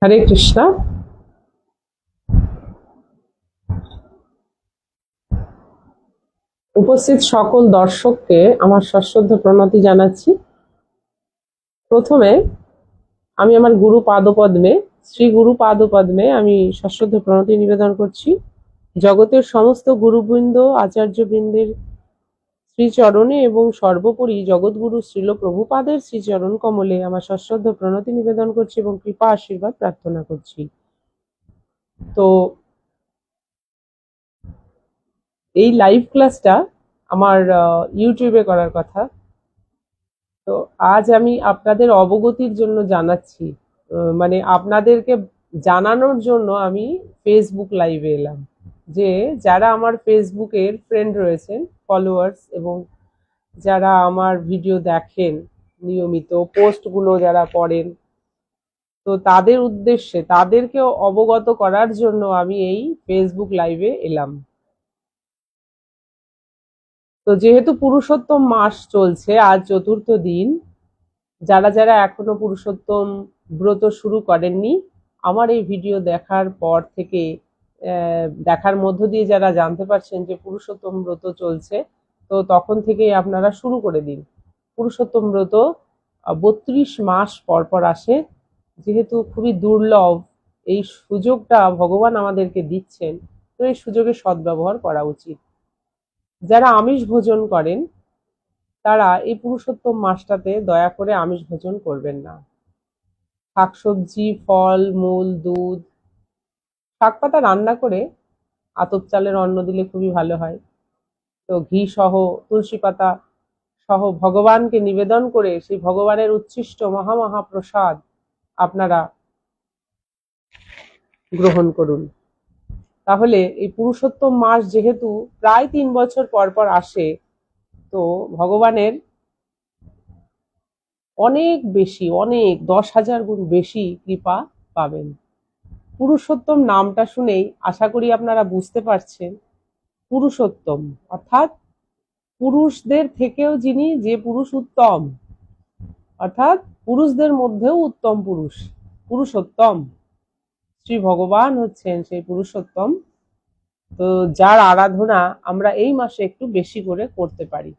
হরে কৃষ্ণ। উপস্থিত সকল দর্শককে আমার সশ্রদ্ধ প্রণতি জানাচ্ছি। প্রথমে আমি আমার গুরু পাদপদ্মে, শ্রী গুরু পাদপদ্মে আমি সশ্রদ্ধ প্রণতি নিবেদন করছি। জগতের সমস্ত গুরুবৃন্দ, আচার্যবৃন্দের শ্রীচরণে এবং সর্বোপরি জগৎগুরু শ্রীল প্রভুপাদের শ্রীচরণ কমলে আমার সশ্রদ্ধ প্রণতি নিবেদন করছি এবং কৃপা আশীর্বাদ প্রার্থনা করছি। তো এই লাইভ ক্লাসটা আমার ইউটিউবে করার কথা। তো আজ আমি আপনাদের অবগতির জন্য জানাচ্ছি, মানে আপনাদেরকে জানানোর জন্য আমি ফেসবুক লাইভে এলাম যে যারা আমার ফেসবুকের ফ্রেন্ড রয়েছেন, ফলোয়ার্স, এবং যারা আমার ভিডিও দেখেন নিয়মিত, পোস্টগুলো যারা পড়েন, তো তাদের উদ্দেশ্যে তাদেরকে অবগত করার জন্য আমি এই ফেসবুক লাইভে এলাম। তো যেহেতু পুরুষোত্তম মাস চলছে, আজ চতুর্থ দিন, যারা যারা এখনো পুরুষোত্তম ব্রত শুরু করেননি, আমার এই ভিডিও দেখার পর থেকে দেখার মধ্য দিয়ে যারা জানতে পারছেন যে পুরুষোত্তম ব্রত চলছে, তো তখন থেকেই আপনারা শুরু করে দিন। পুরুষোত্তম ব্রত 32 মাস পর পর আসে, যেহেতু খুবই দুর্লভ এই সুযোগটা ভগবান আমাদেরকে দিচ্ছেন, তো এই সুযোগের সদ্ব্যবহার করা উচিত। যারা আমিষ ভোজন করেন তারা এই পুরুষোত্তম মাসটাতে দয়া করে আমিষ ভোজন করবেন না। শাকসবজি, ফল মূল, দুধ, শাক পাতা রান্না করে আতপ চালের অন্ন দিলে খুবই ভালো হয়। তো ঘি সহ, তুলসী পাতা সহ ভগবানকে নিবেদন করে সেই ভগবানের উচ্ছিষ্ট মহামহাপ্রসাদ আপনারা গ্রহণ করুন। তাহলে এই পুরুষোত্তম মাস যেহেতু প্রায় 3 বছর পর পর আসে, তো ভগবানের অনেক বেশি, অনেক 10,000 গুণ বেশি কৃপা পাবেন। পুরুষোত্তম নামটা শুনেই আশা করি আপনারা বুঝতে পারছেন, পুরুষোত্তম অর্থাৎ পুরুষদের থেকেও যিনি, যে পুরুষ উত্তম, অর্থাৎ পুরুষদের মধ্যেও উত্তম পুরুষ, পুরুষোত্তম শ্রী ভগবান হচ্ছেন সেই পুরুষোত্তম। তো যার আরাধনা আমরা এই মাসে একটু বেশি করে করতে পারি,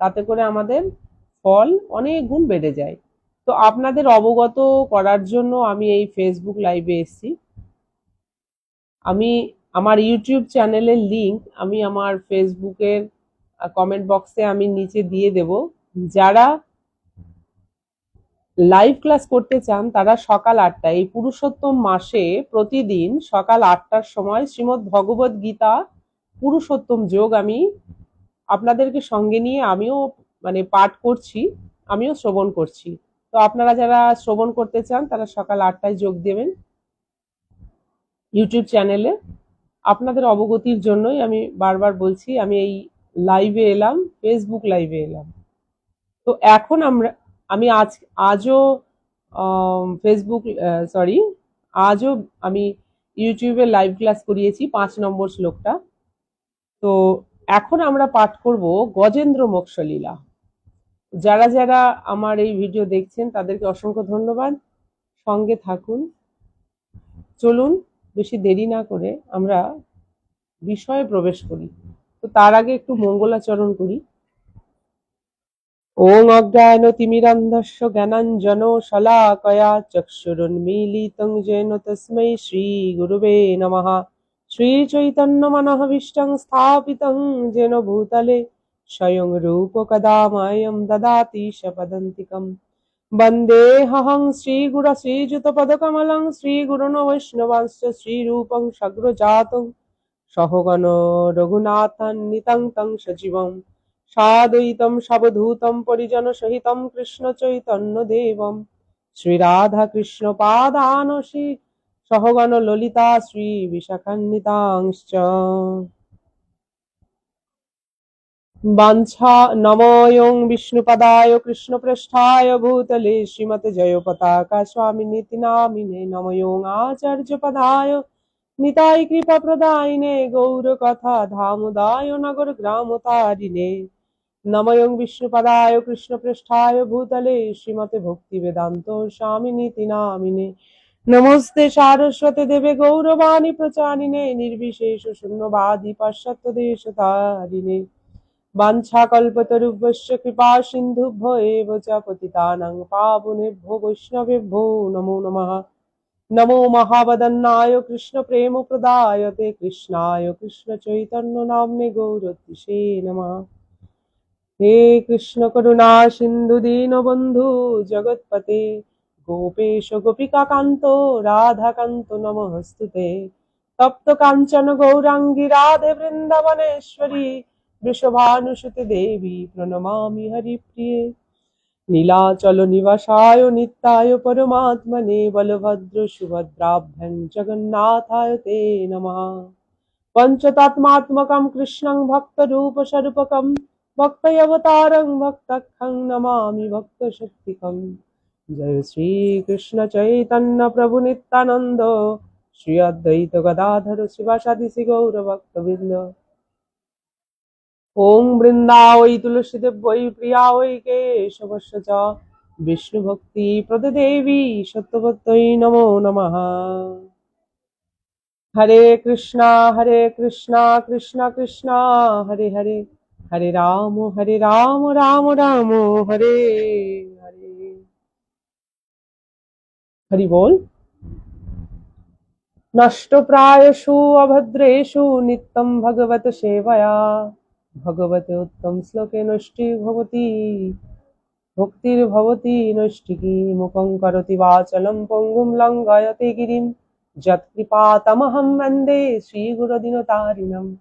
তাতে করে আমাদের ফল অনেক গুণ বেড়ে যায়। তো আপনাদের অবগত করার জন্য আমি এই ফেসবুক লাইভে এসেছি। আমি আমার ইউটিউব চ্যানেলের লিংক আমি আমার ফেসবুকের কমেন্ট বক্সে আমি নিচে দিয়ে দেব। যারা লাইভ ক্লাস করতে চান তারা সকাল 8টায়, এই পুরুষোত্তম মাসে প্রতিদিন সকাল 8টার সময় শ্রীমদ্ ভগবত গীতা পুরুষোত্তম যোগ আমি আপনাদেরকে সঙ্গে নিয়ে আমিও মানে পাঠ করছি, আমিও শ্রবণ করছি। তো আপনারা যারা শ্রবণ করতে চান তারা সকাল 8টায় যোগ দেবেন ইউটিউব চ্যানেলে। আপনাদের অবগতির জন্যই আমি বারবার বলছি, আমি এই লাইভে এলাম, ফেসবুক লাইভে এলাম। তো এখন আমি আজও ফেসবুক, সরি, আজও আমি ইউটিউবে লাইভ ক্লাস করিয়েছি 5 নম্বর শ্লোকটা। তো এখন আমরা পাঠ করব গজেন্দ্র মোক্ষ লীলা। যারা যারা আমার এই ভিডিও দেখছেন তাদেরকে অসংখ্য ধন্যবাদ। সঙ্গে থাকুন। চলুন বেশি দেরি না করে আমরা বিষয়ে প্রবেশ করি। তো তার আগে একটু মঙ্গলাচরণ করি। ওং অজ্ঞানতিমিরান্ধস্য জ্ঞানাঞ্জনশলাকয়া চক্ষুরুন্মীলিतं येन তস্मै শ্রীগুরুবে নমঃ। শ্রীচৈতন্যমনঃভীষ্টং স্থাপিतं येन ভূতলে স্বয়ং রূপ কদা মह्यं দদাতি স্বপদান্তিকम्। वन्देऽहं श्रीगुरू श्रीयुतपदकमलं श्रीगुरून् वैष्णवांश्च श्रीरूपं सग्रजातं सहगण रघुनाथान्वितं तं सजीवम् साद्वैतं सावधूतं परिजनसहितं कृष्णचैतन्यदेवं श्रीराधाकृष्णपादान् श्री सहगण ललिता श्रीविशाखान्वितांश्च। वाञ्छा नमोऽयं विष्णुपदाय कृष्णप्रेष्ठाय भूतले श्रीमते जयपताका स्वामिनीति नामिने नमोऽयं आचार्यपदाय निताय कृपाप्रदायिने गौरकथा धामोदाय नगरग्रामतारिणे नमोऽयं विष्णुपदाय कृष्णप्रेष्ठाय भूतले श्रीमते भक्तिवेदान्त स्वामिनीति नामिने नमस्ते सारस्वते देवे गौरवाणी प्रचारिणे निर्विशेष शून्यवादी पाश्चात्य देशतारिणे वाञ्छाकल्पतरुभ्यश्च कृपा सिन्धुभ्यो एव च पतितानां पावनेभ्यो वैष्णवेभ्यो नमो नमः। नमो महावदन्नाय कृष्ण प्रेम प्रदायते कृष्णाय कृष्ण चैतन्य नाम्ने गौरतिषे नमः। हे कृष्ण करुणा सिन्धु दीनबन्धु जगत्पते गोपेश गोपिका कान्तो राधाकान्तो नमोऽस्तुते। तप्त काञ्चन गौराङ्गी राधे वृन्दावनेश्वरी वृषभानुसुते देवी प्रणमामि हरिप्रिये। नीलाचल निवासाय नित्याय परमात्मने बलभद्र सुभद्राभ्यां जगन्नाथाय ते नमः। पञ्चतत्त्वात्मकं कृष्णं भक्तरूपस्वरूपकं भक्तयवतारं भक्तखं नमामि भक्तशक्तिकम्। जय श्री कृष्ण चैतन्य प्रभु नित्यानंद श्री अद्वैत गदाधर शिवासादि श्री गौर भक्तवृंद। ओम वृंदावै तुलसीदेव वै प्रिया वै केशवस्य च विष्णु भक्ति प्रददेवी सत्यवत्यै नमो नमः। हरे कृष्णा कृष्णा कृष्णा हरे हरे हरे राम राम राम हरे हरे। हरि बोल। नष्टप्रायेषु अभद्रेषु नित्यं भगवत सेवया भगवते उत्तम श्लोके नष्टि भवति भक्तिर्भवति नैष्ठिकी। मुखं करोति वाचालं पङ्गुं लङ्घयते गिरिं यत्कृपातमहं वन्दे श्रीगुरुदिनतारिणं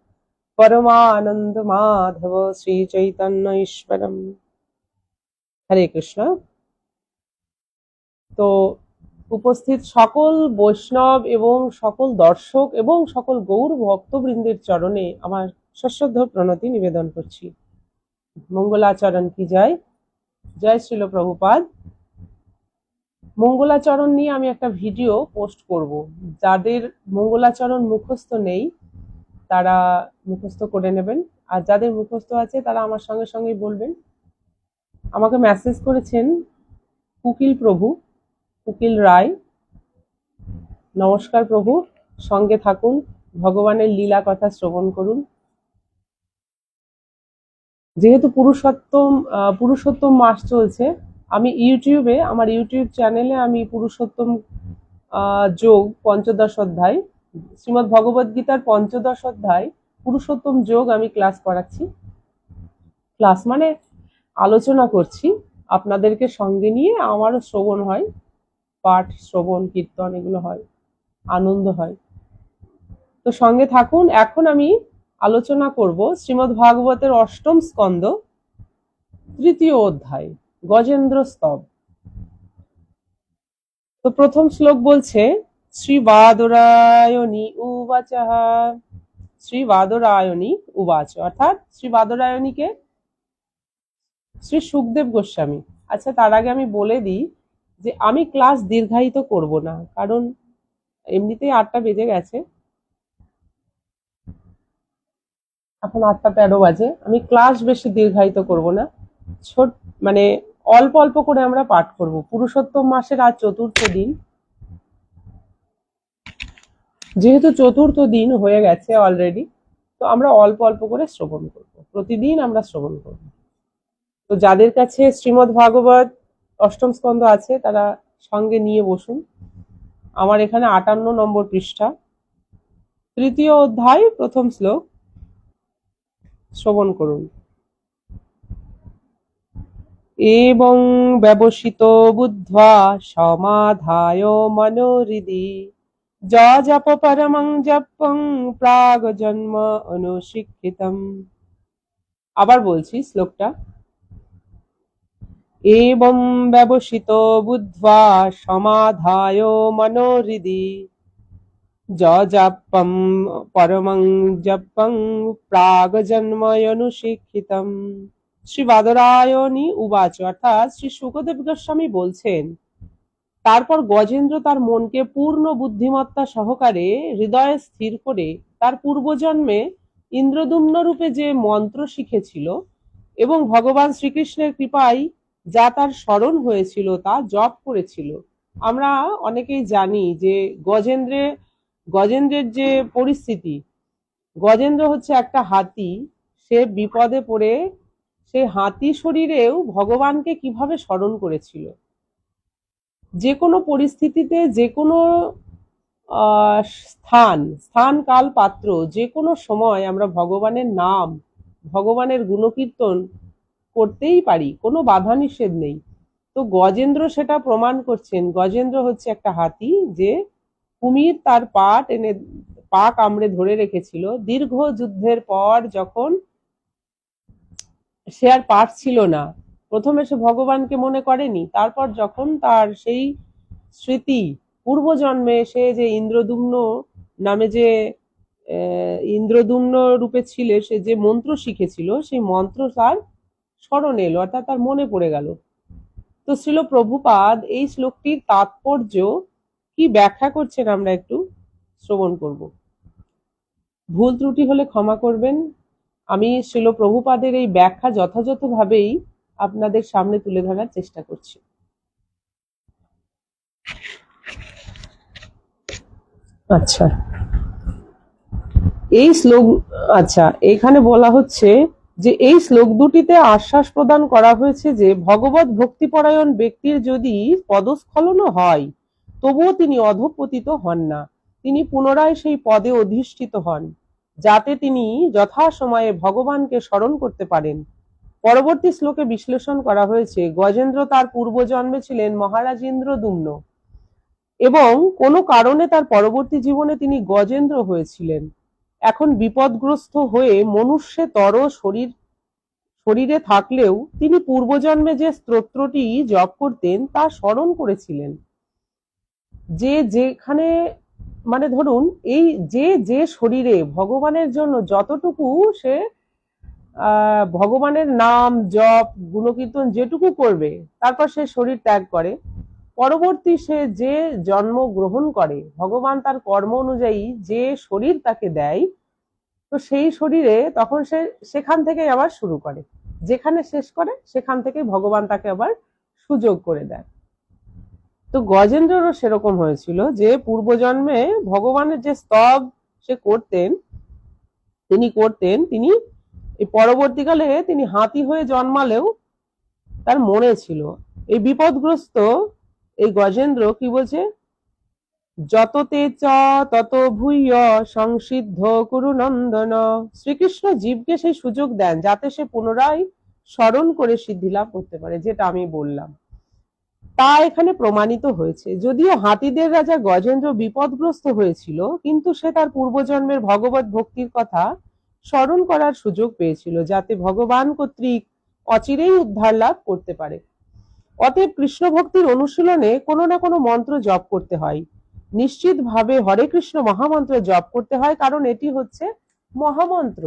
परमानंद माधव श्री चैतन्य ईश्वरम। हरे कृष्ण। তো উপস্থিত সকল বৈষ্ণব এবং সকল দর্শক এবং সকল গৌর ভক্তবৃন্দের চরণে আমার সশ্রদ্ধ প্রণতি নিবেদন করছি। মঙ্গলাচরণ কি জয়। জয় শ্রীল প্রভুপাদ। মঙ্গলাচরণ নিয়ে আমি একটা ভিডিও পোস্ট করব। যাদের মঙ্গলাচরণ মুখস্থ নেই তারা মুখস্থ করে নেবেন, আর যাদের মুখস্থ আছে তারা আমার সঙ্গে সঙ্গেই বলবেন। আমাকে মেসেজ করেছেন কুকিল প্রভু, কুকিল রায়। নমস্কার প্রভু, সঙ্গে থাকুন, ভগবানের লীলা কথা শ্রবণ করুন। যেহেতু পুরুষোত্তম মাস চলছে, আমি ইউটিউবে আমার ইউটিউব চ্যানেলে আমি পুরুষোত্তম যোগ পঞ্চদশ অধ্যায় শ্রীমদ্ ভগবদ গীতার পঞ্চদশ অধ্যায় পুরুষোত্তম যোগ আমি ক্লাস করাচ্ছি। ক্লাস মানে আলোচনা করছি, আপনাদেরকে সঙ্গে নিয়ে আমারও শ্রবণ হয়, পাঠ শ্রবণ কীর্তন এগুলো হয়, আনন্দ হয়। তো সঙ্গে থাকুন। এখন আমি আলোচনা করব শ্রীমদ্ ভাগবতের অষ্টম স্কন্দ তৃতীয় অধ্যায় গজেন্দ্র স্তব। তো প্রথম শ্লোক বলছে শ্রী বাদরায়ণী উবাচ। শ্রী বাদরায়ণী উবাচ অর্থাৎ শ্রী বাদরায়ণীকে শ্রী সুখদেব গোস্বামী। আচ্ছা, তার আগে আমি বলে দিই যে আমি ক্লাস দীর্ঘায়িত করব না, কারণ এমনিতেই 8টা বেজে গেছে, এখন 8:13 বাজে। আমি ক্লাস বেশি দীর্ঘায়িত করব না, ছোট মানে অল্প অল্প করে আমরা পাঠ করব। পুরুষোত্তম মাসের আজ চতুর্থ দিন, যেহেতু চতুর্থ দিন হয়ে গেছে অলরেডি, তো আমরা অল্প অল্প করে শ্রবণ করব, প্রতিদিন আমরা শ্রবণ করব। তো যাদের কাছে শ্রীমদ্ ভাগবত অষ্টম স্কন্ধ আছে তারা সঙ্গে নিয়ে বসুন। আমার এখানে 58 নম্বর পৃষ্ঠা, তৃতীয় অধ্যায় প্রথম শ্লোক শ্রবণ করুন। এবং ব্যবসিত বুদ্ধ্বা সমাধায় মনোহৃদি জপ পরমং জপং প্রাগ জন্ম অনুশিক্ষিতম। আবার বলছি শ্লোকটা। এবং ব্যবসিত বুদ্ধ্বা সমাধায় মনোহৃদি জপং পরমং জপং প্রাগ জন্ম অনুশিক্ষিতম। শ্রী বাদরায়ণী উবাচ অর্থাৎ শ্রী শুকদেব গোস্বামী বলছেন, তারপর গজেন্দ্র তার মনকে পূর্ণ বুদ্ধিমত্তা সহকারে হৃদয়ে স্থির করে তার পূর্বজন্মে ইন্দ্রদুম্ন রূপে যে মন্ত্র শিখেছিল এবং ভগবান শ্রীকৃষ্ণের কৃপায় যা তার স্মরণ হয়েছিল তা জপ করেছিল আমরা অনেকেই জানি যে গজেন্দ্রের যে পরিস্থিতি, গজেন্দ্র হচ্ছে একটা হাতি। সে বিপদে পড়ে সে হাতি শরীরেও ভগবানকে কিভাবে স্মরণ করেছিল। যে কোনো পরিস্থিতিতে, যে কোনো স্থান কাল পাত্র, যে কোনো সময় আমরা ভগবানের নাম, ভগবানের গুণকীর্তন করতেই পারি, কোনো বাধা নিষেধ নেই। তো গজেন্দ্র সেটা প্রমাণ করছেন। গজেন্দ্র হচ্ছে একটা হাতি, যে কুমির তার পা কামড়ে ধরে রেখেছিল। দীর্ঘ যুদ্ধের পর যখন সে আর পারছিল না, প্রথমে সে ভগবানকে মনে করেনি, তারপর যখন তার সেই স্মৃতি, পূর্বজন্মে সে যে ইন্দ্রদুম্ন নামে যে ইন্দ্রদুম্ন রূপে ছিল, সে যে মন্ত্র শিখেছিল, সেই মন্ত্র তার স্মরণে এলো, অর্থাৎ তার মনে পড়ে গেল। তো শ্রীল প্রভুপাদ এই শ্লোকটির তাৎপর্য কি ব্যাখ্যা করছেন আমরা একটু শ্রবণ করব। ভুল ত্রুটি হলে ক্ষমা করবেন। আমি শ্রীল প্রভুপাদের এই ব্যাখ্যা যথাযথভাবেই আপনাদের সামনে তুলে ধরার চেষ্টা করছি। আচ্ছা, এই শ্লোক, আচ্ছা, এখানে বলা হচ্ছে যে এই শ্লোক দুটিতে আশ্বাস প্রদান করা হয়েছে যে ভগবত ভক্তিপরায়ণ ব্যক্তির যদি পদস্খলনও হয়, তবুও তিনি অধঃপতিত হন না। তিনি পুনরায় সেই পদে অধিষ্ঠিত হন, যাতে তিনি যথাসময়ে ভগবানকে স্মরণ করতে পারেন। পরবর্তী শ্লোকে বিশ্লেষণ করা হয়েছে, গজেন্দ্র তার পূর্বজন্মে ছিলেন মহারাজ ইন্দ্রদুম্ন, এবং কোনো কারণে তার পরবর্তী জীবনে তিনি গজেন্দ্র হয়েছিলেন। এখন বিপদগ্রস্ত হয়ে মনুষ্যতর শরীরে থাকলেও তিনি পূর্বজন্মে যে স্তোত্রটি জপ করতেন তা স্মরণ করেছিলেন। যে যেখানে, মানে ধরুন, এই যে শরীরে ভগবানের জন্য যতটুকু সে ভগবানের নাম জপ গুণকীর্তন যেটুকু করবে, তারপর সে শরীর ত্যাগ করে, পরবর্তী সে যে জন্ম গ্রহণ করে, ভগবান তার কর্ম অনুযায়ী যে শরীর তাকে দেয়, তো সেই শরীরে তখন সে সেখান থেকে আবার শুরু করে, যেখানে শেষ করে সেখান থেকে ভগবান তাকে আবার সুযোগ করে দেয়। তো গজেন্দ্রেরও সেরকম হয়েছিল, যে পূর্বজন্মে ভগবানের যে স্তব সে করতেন, তিনি এই পরবর্তীকালে তিনি হাতি হয়ে জন্মালেও তার মনে ছিল। এই বিপদগ্রস্ত এই গজেন্দ্র কি বলছে, যততে চ তত ভূয় সংসিদ্ধ কুরু নন্দন। শ্রীকৃষ্ণ জীবকে সেই সুযোগ দেন যাতে সে পুনরায় স্মরণ করে সিদ্ধি লাভ করতে পারে, যেটা আমি বললাম তা এখানে প্রমাণিত হয়েছে। যদিও হাতিদের রাজা গজেন্দ্র বিপদগ্রস্ত হয়েছিল, কিন্তু সে তার পূর্বজন্মের ভগবত ভক্তির কথা স্মরণ করার সুযোগ পেয়েছিল, যাতে ভগবান কর্তৃক অচিরেই উদ্ধার লাভ করতে পারে। অতএব কৃষ্ণ ভক্তির অনুশীলনে কোনো না কোনো মন্ত্র জপ করতে হয়। নিশ্চিতভাবে হরে কৃষ্ণ মহামন্ত্র জপ করতে হয়, কারণ এটি হচ্ছে মহামন্ত্র।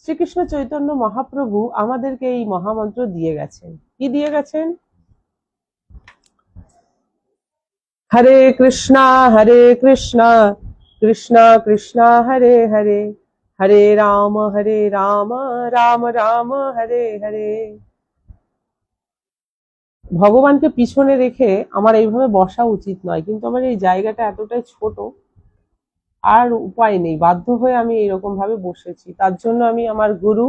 শ্রীকৃষ্ণ চৈতন্য মহাপ্রভু আমাদেরকে এই মহামন্ত্র দিয়ে গেছেন। কি দিয়ে গেছেন? হরে কৃষ্ণা কৃষ্ণ কৃষ্ণ হরে হরে, হরে রাম রাম রাম হরে হরে। ভগবানকে পিছনে রেখে আমার এইভাবে বসা উচিত নয়, কিন্তু আমার এই জায়গাটা এতটাই ছোট, আর উপায় নেই, বাধ্য হয়ে আমি এইরকম ভাবে বসেছি। তার জন্য আমি আমার গুরু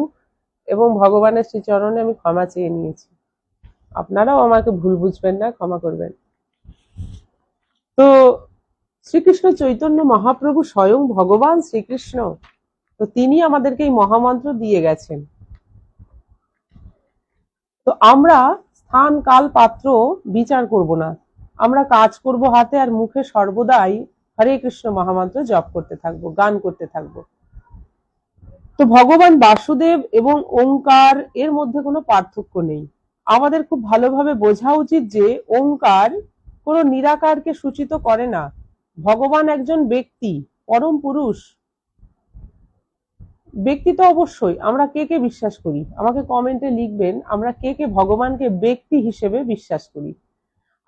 এবং ভগবানের শ্রীচরণে আমি ক্ষমা চেয়ে নিয়েছি। আপনারাও আমাকে ভুল বুঝবেন না, ক্ষমা করবেন। তো শ্রীকৃষ্ণ চৈতন্য মহাপ্রভু স্বয়ং ভগবান শ্রীকৃষ্ণ, তো তিনি আমাদেরকে এই মহামন্ত্র দিয়ে গেছেন। তো আমরা স্থান কাল পাত্র বিচার করব না, আমরা কাজ করব হাতে আর মুখে সর্বদাই হরে কৃষ্ণ মহামন্ত্র জপ করতে থাকবো, গান করতে থাকবো। তো ভগবান বাসুদেব এবং ওঙ্কার এর মধ্যে কোনো পার্থক্য নেই। আমাদের খুব ভালোভাবে বোঝা উচিত যে ওঙ্কার কোনো নিরাকারকে সূচিত করে না। ভগবান একজন ব্যক্তি, পরম পুরুষ। ব্যক্তি তো অবশ্যই, আমরা কে কে বিশ্বাস করি আমাকে কমেন্টে লিখবেন, আমরা কে কে ভগবানকে ব্যক্তি হিসেবে বিশ্বাস করি।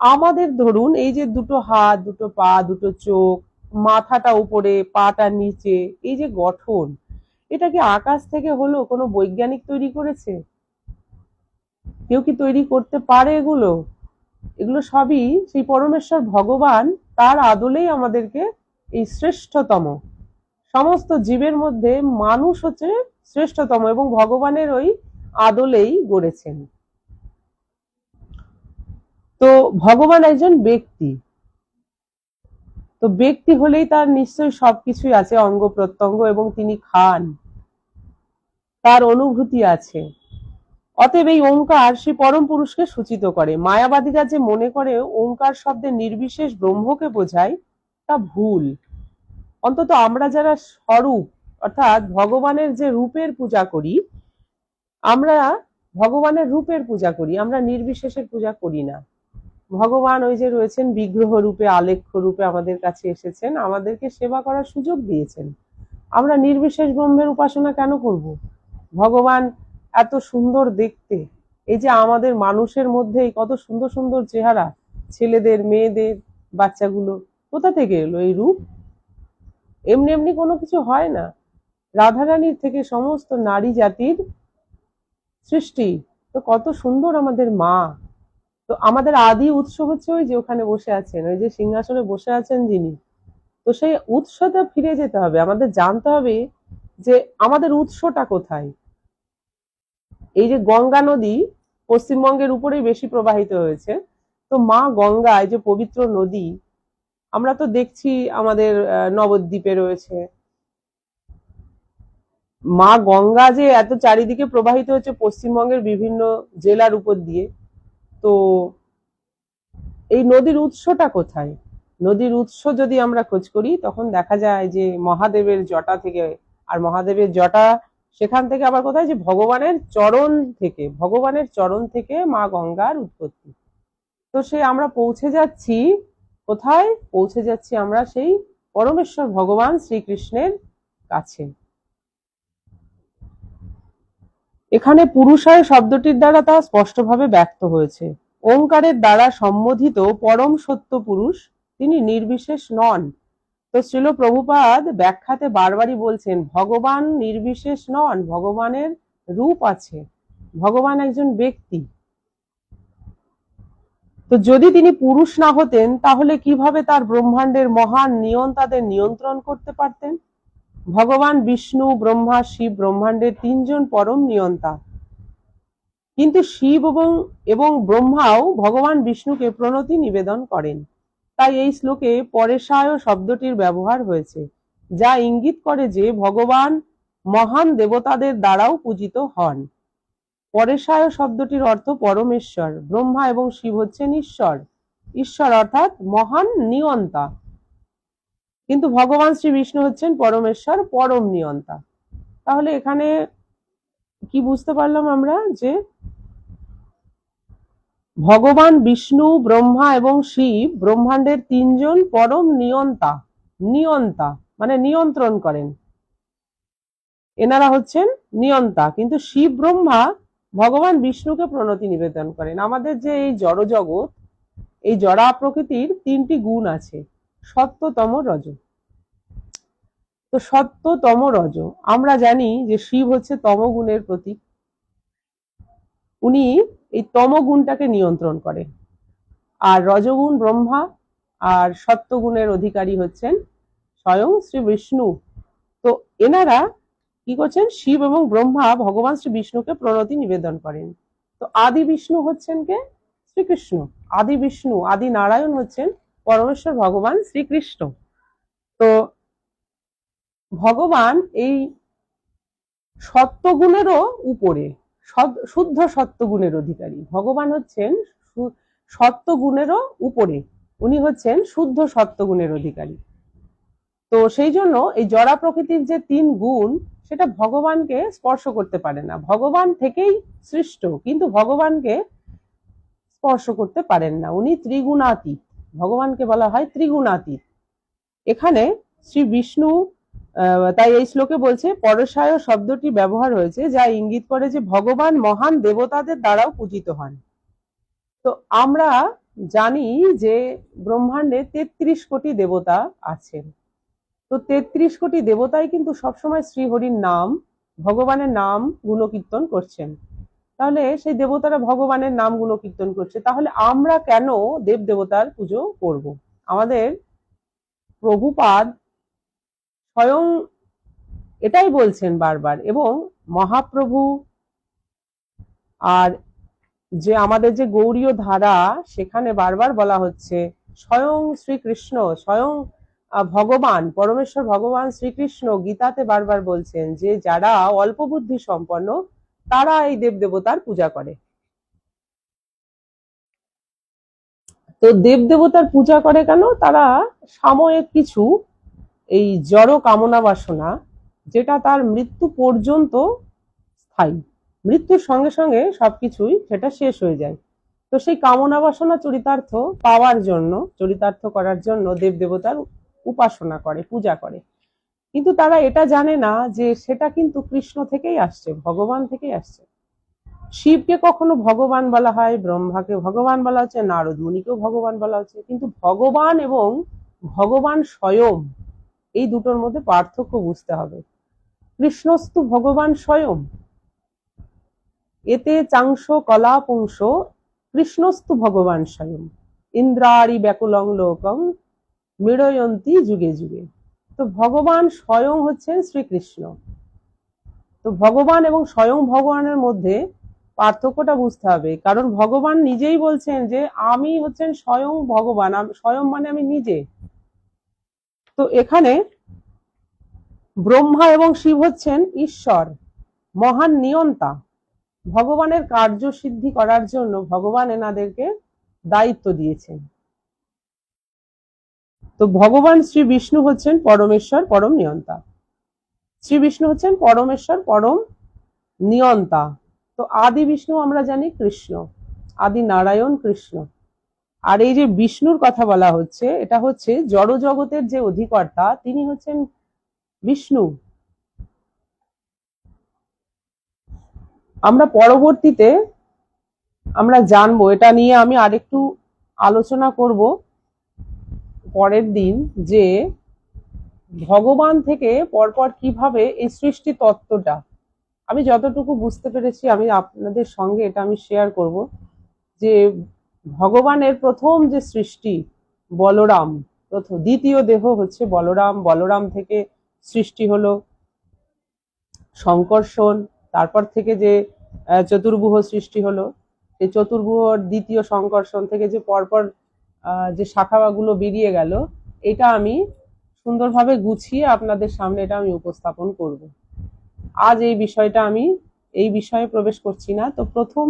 আমাদের ধরুন এই যে দুটো হাত, দুটো পা, দুটো চোখ, মাথাটা উপরে পাটা নিচে, এই যে গঠন, এটা কি আকাশ থেকে হলো? কোনো বৈজ্ঞানিক তৈরি করেছে? কেউ কি তৈরি করতে পারে এগুলো? এগুলো সবই সেই পরমেশ্বর ভগবান তার আদলেই আমাদেরকে এই শ্রেষ্ঠতম, সমস্ত জীবের মধ্যে মানুষ হচ্ছে শ্রেষ্ঠতম এবং ভগবানের ওই আদলেই গড়েছেন। তো ভগবান একজন ব্যক্তি, তো ব্যক্তি হলেই তার নিশ্চয়ই সবকিছুই আছে, অঙ্গ প্রত্যঙ্গ, এবং তিনি খান, তার অনুভূতি আছে। অতএব এই ওঙ্কার সেই পরম পুরুষকে সূচিত করে। মায়াবাদীরা যে মনে করে ওঙ্কার শব্দে নির্বিশেষ ব্রহ্মকে বোঝায়, তা ভুল। অন্তত আমরা যারা স্বরূপ অর্থাৎ ভগবানের যে রূপের পূজা করি, আমরা ভগবানের রূপের পূজা করি, আমরা নির্বিশেষের পূজা করি না। ভগবান ওই যে রয়েছেন বিগ্রহ রূপে, আলেখ্য রূপে আমাদের কাছে এসেছেন, আমাদেরকে সেবা করার সুযোগ দিয়েছেন। আমরা নির্বিশেষ ব্রহ্মের উপাসনা কেন করব? ভগবান এত সুন্দর দেখতে, এই যে আমাদের মানুষের মধ্যে কত সুন্দর সুন্দর চেহারা, ছেলেদের, মেয়েদের, বাচ্চাগুলো, কোথা থেকে এলো এই রূপ? এমনি এমনি কোনো কিছু হয় না। রাধারানীর থেকে সমস্ত নারী জাতির সৃষ্টি। তো কত সুন্দর আমাদের মা। তো আমাদের আদি উৎস হচ্ছে ওই যে ওখানে বসে আছেন, ওই যে সিংহাসনে বসে আছেন যিনি। তো সেই উৎসটা ফিরে যেতে হবে, আমাদের জানতে হবে যে আমাদের উৎসটা কোথায়। এই যে গঙ্গা নদী পশ্চিমবঙ্গের উপরেই বেশি প্রবাহিত হয়েছে, তো মা গঙ্গা, এই যে পবিত্র নদী, আমরা তো দেখছি আমাদের নবদ্বীপে রয়েছে। মা গঙ্গা যে এত চারিদিকে প্রবাহিত হচ্ছে পশ্চিমবঙ্গের বিভিন্ন জেলার উপর দিয়ে, তো এই নদীর উৎসটা কোথায়? নদীর উৎস যদি আমরা খোঁজ করি তখন দেখা যায় যে মহাদেবের জটা থেকে, আর মহাদেবের জটা সেখান থেকে আবার কোথায়, যে ভগবানের চরণ থেকে, ভগবানের চরণ থেকে মা গঙ্গার উৎপত্তি। তো সে আমরা পৌঁছে যাচ্ছি কোথায়? পৌঁছে যাচ্ছি আমরা সেই পরমেশ্বর ভগবান শ্রীকৃষ্ণের কাছে। এখানে পুরুষায় শব্দটির দ্বারা তা স্পষ্টভাবে ব্যক্ত হয়েছে। ওঙ্কারের দ্বারা সম্বোধিত পরম সত্য পুরুষ তিনি নির্বিশেষ নন। তো শ্রীল প্রভুপাদ ব্যাখ্যাতে বারবারই বলছেন ভগবান নির্বিশেষ নন, ভগবানের রূপ আছে, ভগবান একজন ব্যক্তি। তো যদি তিনি পুরুষ না হতেন তাহলে কিভাবে তার ব্রহ্মাণ্ডের মহান নিয়ন্তাদের নিয়ন্ত্রণ করতে পারতেন? ভগবান বিষ্ণু, ব্রহ্মা, শিব ব্রহ্মাণ্ডের তিনজন পরম নিয়ন্তা, কিন্তু শিব এবং ব্রহ্মাও ভগবান বিষ্ণুকে প্রণতি নিবেদন করেন। তাই এই শ্লোকে পরেশায় শব্দটির ব্যবহার হয়েছে, যা ইঙ্গিত করে যে ভগবান মহান দেবতাদের দ্বারাও পূজিত হন। পরেশায় শব্দটির অর্থ পরমেশ্বর, ব্রহ্মা এবং শিব হচ্ছেন ঈশ্বর, ঈশ্বর অর্থাৎ মহান নিয়ন্তা, কিন্তু ভগবান শ্রী বিষ্ণু হচ্ছেন পরমেশ্বর, পরম নিয়ন্তা। তাহলে এখানে কি বুঝতে পারলাম আমরা? যে ভগবান বিষ্ণু, ব্রহ্মা এবং শিব ব্রহ্মাণ্ডের তিনজন পরম নিয়ন্তা, নিয়ন্তা মানে নিয়ন্ত্রণ করেন, এনারা হচ্ছেন নিয়ন্তা, কিন্তু শিব ব্রহ্মা ভগবান বিষ্ণুকে প্রণতি নিবেদন করেন। আমাদের যে এই জড় জগৎ, এই জড়া প্রকৃতির তিনটি গুণ আছে, সত্য, তম, রজ। তো সত্য, তম, রজ, আমরা জানি যে শিব হচ্ছে তমগুণের প্রতীক, উনি এই তমগুণটাকে নিয়ন্ত্রণ করেন, আর রজগুণ ব্রহ্মা, আর সত্যগুণের অধিকারী হচ্ছেন স্বয়ং শ্রী বিষ্ণু। তো এনারা কি করছেন? শিব এবং ব্রহ্মা ভগবান শ্রী বিষ্ণুকে প্রণতি নিবেদন করেন। তো আদি বিষ্ণু হচ্ছেন কে? শ্রীকৃষ্ণ। আদি বিষ্ণু, আদি নারায়ণ হচ্ছেন পরমেশ্বর ভগবান শ্রীকৃষ্ণ। তো ভগবান এই সত্যগুণেরও উপরে, শুদ্ধ সত্যগুণের অধিকারী। ভগবান হচ্ছেন সত্যগুণেরও উপরে, উনি হচ্ছেন শুদ্ধ সত্যগুণের অধিকারী। তো সেই জন্য এই জড়া প্রকৃতির যে তিন গুণ, সেটা ভগবানকে স্পর্শ করতে পারে না। ভগবান থেকেই সৃষ্ট, কিন্তু ভগবানকে স্পর্শ করতে পারেন না, উনি ত্রিগুণাতীত। ভগবানকে বলা হয় ত্রিগুণাতীত। এখানে শ্রী বিষ্ণু, তাই এই শ্লোকে বলছে পরশায় শব্দটি ব্যবহার হয়েছে, যা ইঙ্গিত করে যে ভগবান মহান দেবতাদের দ্বারাও পূজিত হন। তো আমরা জানি যে ব্রহ্মাণ্ডে ৩৩ কোটি দেবতা আছেন। তো ৩৩ কোটি দেবতাই কিন্তু সবসময় শ্রীহরির নাম, ভগবানের নাম গুণকীর্তন করছেন। তাহলে সেই দেবতারা ভগবানের নামগুলো কীর্তন করছে, তাহলে আমরা কেন দেব দেবতার পুজো করব? আমাদের প্রভুপাদ স্বয়ং এটাই বলছেন বারবার, এবং মহাপ্রভু আর যে আমাদের যে গৌড়ীয় ধারা, সেখানে বারবার বলা হচ্ছে, স্বয়ং শ্রীকৃষ্ণ, স্বয়ং ভগবান পরমেশ্বর ভগবান শ্রীকৃষ্ণ গীতাতে বারবার বলছেন যে যারা অল্প বুদ্ধি সম্পন্ন তারা এই দেব দেবতার পূজা করে। তো দেব দেবতার পূজা করে কেন? তারা সাময়িক কিছু এই জড় কামনা বাসনা, যেটা তার মৃত্যু পর্যন্ত স্থায়ী, মৃত্যুর সঙ্গে সঙ্গে সবকিছুই সেটা শেষ হয়ে যায়। তো সেই কামনা বাসনা চরিতার্থ পাওয়ার জন্য, চরিতার্থ করার জন্য দেব দেবতার উপাসনা করে, পূজা করে। কিন্তু তারা এটা জানে না যে সেটা কিন্তু কৃষ্ণ থেকেই আসছে, ভগবান থেকেই আসছে। শিবকে কখনো ভগবান বলা হয়, ব্রহ্মাকে ভগবান বলা হচ্ছে, নারদ মুনিকেও ভগবান বলা হচ্ছে, কিন্তু ভগবান এবং ভগবান স্বয়ং এই দুটোর মধ্যে পার্থক্য বুঝতে হবে। কৃষ্ণস্তু ভগবান স্বয়ং, এতে চাংশ কলা পুংস, কৃষ্ণস্তু ভগবান স্বয়ং, ইন্দ্রারি ব্যাকুলং লোকং মৃড়য়ন্তী যুগে যুগে। তো ভগবান স্বয়ং হচ্ছেন শ্রীকৃষ্ণ। তো ভগবান এবং স্বয়ং ভগবানের মধ্যে পার্থক্যটা বুঝতে হবে, কারণ ভগবান নিজেই বলছেন যে আমি হচ্ছেন স্বয়ং ভগবান, স্বয়ং মানে আমি নিজে। তো এখানে ব্রহ্মা এবং শিব হচ্ছেন ঈশ্বর, মহান নিয়ন্তা। ভগবানের কার্য সিদ্ধি করার জন্য ভগবান এনাদেরকে দায়িত্ব দিয়েছেন। তো ভগবান শ্রী বিষ্ণু হচ্ছেন পরমেশ্বর, পরম নিয়ন্তা। শ্রী বিষ্ণু হচ্ছেন পরমেশ্বর, পরম নিয়ন্তা। তো আদি বিষ্ণু আমরা জানি কৃষ্ণ, আদি নারায়ণ কৃষ্ণ। আর এই যে বিষ্ণুর কথা বলা হচ্ছে, এটা হচ্ছে জড় জগতের যে অধিকর্তা, তিনি হচ্ছেন বিষ্ণু। আমরা পরবর্তীতে আমরা জানবো, এটা নিয়ে আমি আরেকটু আলোচনা করব পরের দিন, যে ভগবান থেকে পরপর কিভাবে এই সৃষ্টি তত্ত্বটা, আমি যতটুকু বুঝতে পেরেছি আমি আপনাদের সঙ্গে এটা আমি শেয়ার করব। যে ভগবানের প্রথম যে সৃষ্টি বলরাম, প্রথম দ্বিতীয় দেহ হচ্ছে বলরাম, বলরাম থেকে সৃষ্টি হলো সংকর্ষণ, তারপর থেকে যে চতুর্ভুহ সৃষ্টি হলো, এই চতুর্ভুহর দ্বিতীয় সংকর্ষণ থেকে যে পরপর যে শাখাগুলো বেরিয়ে গেল, এটা আমি সুন্দরভাবে গুছিয়ে আপনাদের সামনে এটা আমি উপস্থাপন করব। আজ এই বিষয়টা আমি এই বিষয়ে প্রবেশ করছি না। তো প্রথম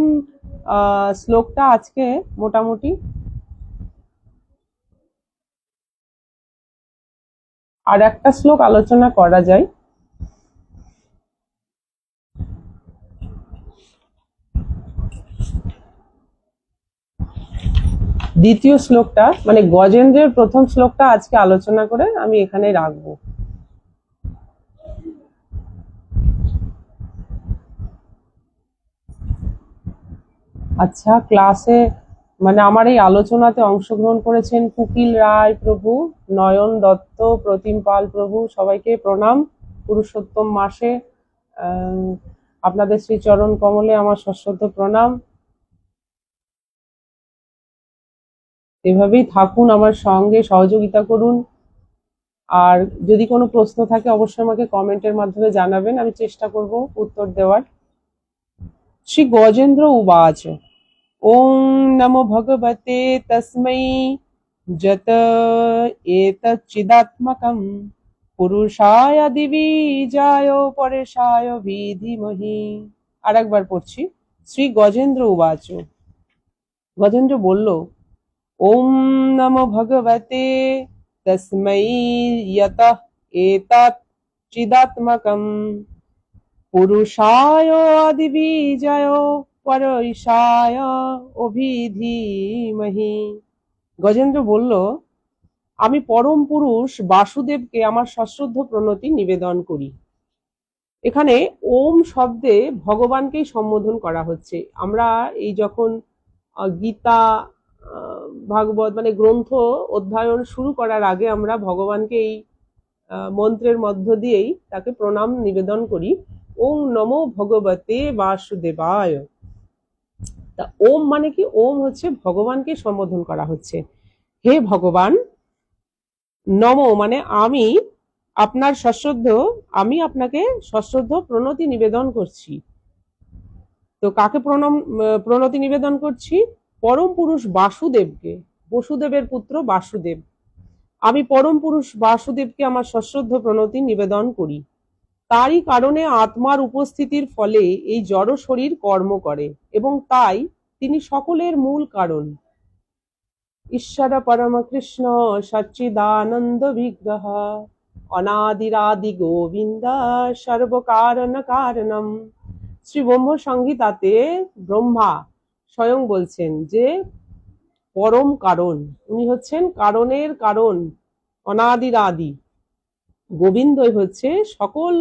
শ্লোকটা আজকে মোটামুটি আর একটা শ্লোক আলোচনা করা যায়। দ্বিতীয় শ্লোকটা মানে গজেন্দ্রের প্রথম শ্লোকটা আজকে আলোচনা করে আমি এখানে রাখবো। আচ্ছা, ক্লাসে মানে আমার এই আলোচনাতে অংশগ্রহণ করেছেন কুকিল রায় প্রভু, নয়ন দত্ত, প্রতিম পাল প্রভু, সবাইকে প্রণাম। পুরুষোত্তম মাসে আপনাদের শ্রী চরণ কমলে আমার সশ্রদ্ধ প্রণাম। এভাবেই থাকুন, আমার সঙ্গে সহযোগিতা করুন। আর যদি কোনো প্রশ্ন থাকে অবশ্যই আমাকে কমেন্টের মাধ্যমে জানাবেন, আমি চেষ্টা করব উত্তর দেওয়ার। শ্রী গজেন্দ্র উবাচ ওং নমো ভগবতে তস্मै যত এতচ্চিদাত্মকং পুরুষায় দিবিজায় পরেশায় বিধিমহি। আর একবার পড়ছি। শ্রী গজেন্দ্র উবাচ, গজেন্দ্র বলল, ওম নমো ভগবতে তস্मै যত এতৎ চিদাত্মকং পুরুষায় আদিবীজায় পরেশায় অভিধিমহি। গজেন্দ্র বলল, আমি পরম পুরুষ বাসুদেবকে আমার সশ্রদ্ধ প্রণতি নিবেদন করি। এখানে ওম শব্দে ভগবানকেই সম্বোধন করা হচ্ছে। আমরা এই যখন গীতা ভাগবত মানে গ্রন্থ অধ্যয়ন শুরু করার আগে আমরা ভগবানকে এই মন্ত্রের মধ্য দিয়েই তাকে প্রণাম নিবেদন করি। ওং নমো ভগবতে বাসুদেবায়। তা ওম মানে কি? ওম হচ্ছে ভগবানকে সম্বোধন করা হচ্ছে। হে ভগবান, নম মানে আমি আপনার সশ্রদ্ধ, আমি আপনাকে সশ্রদ্ধ প্রণতি নিবেদন করছি। তো কাকে প্রণতি নিবেদন করছি? পরম পুরুষ বাসুদেবকে, বসুদেবের পুত্র বাসুদেব। আমি পরম পুরুষ বাসুদেবকে আমার সশ্রদ্ধ প্রণতি নিবেদন করি। তারই কারণে আত্মার উপস্থিতির ফলে এই জড় শরীর কর্ম করে এবং তাই তিনি সকলের মূল কারণ। ঈশ্বর পরম কৃষ্ণ সচ্চিদানন্দ বিগ্রহ অনাদিরাদি গোবিন্দ সর্বকারণ কারণম। শ্রী ব্রহ্ম সংহিতাতে ব্রহ্মা স্বয়ং বলছেন যে পরম কারণ, উনি হচ্ছেন কারণের কারণ, অনাদিরাদি। গোবিন্দই হচ্ছে সকল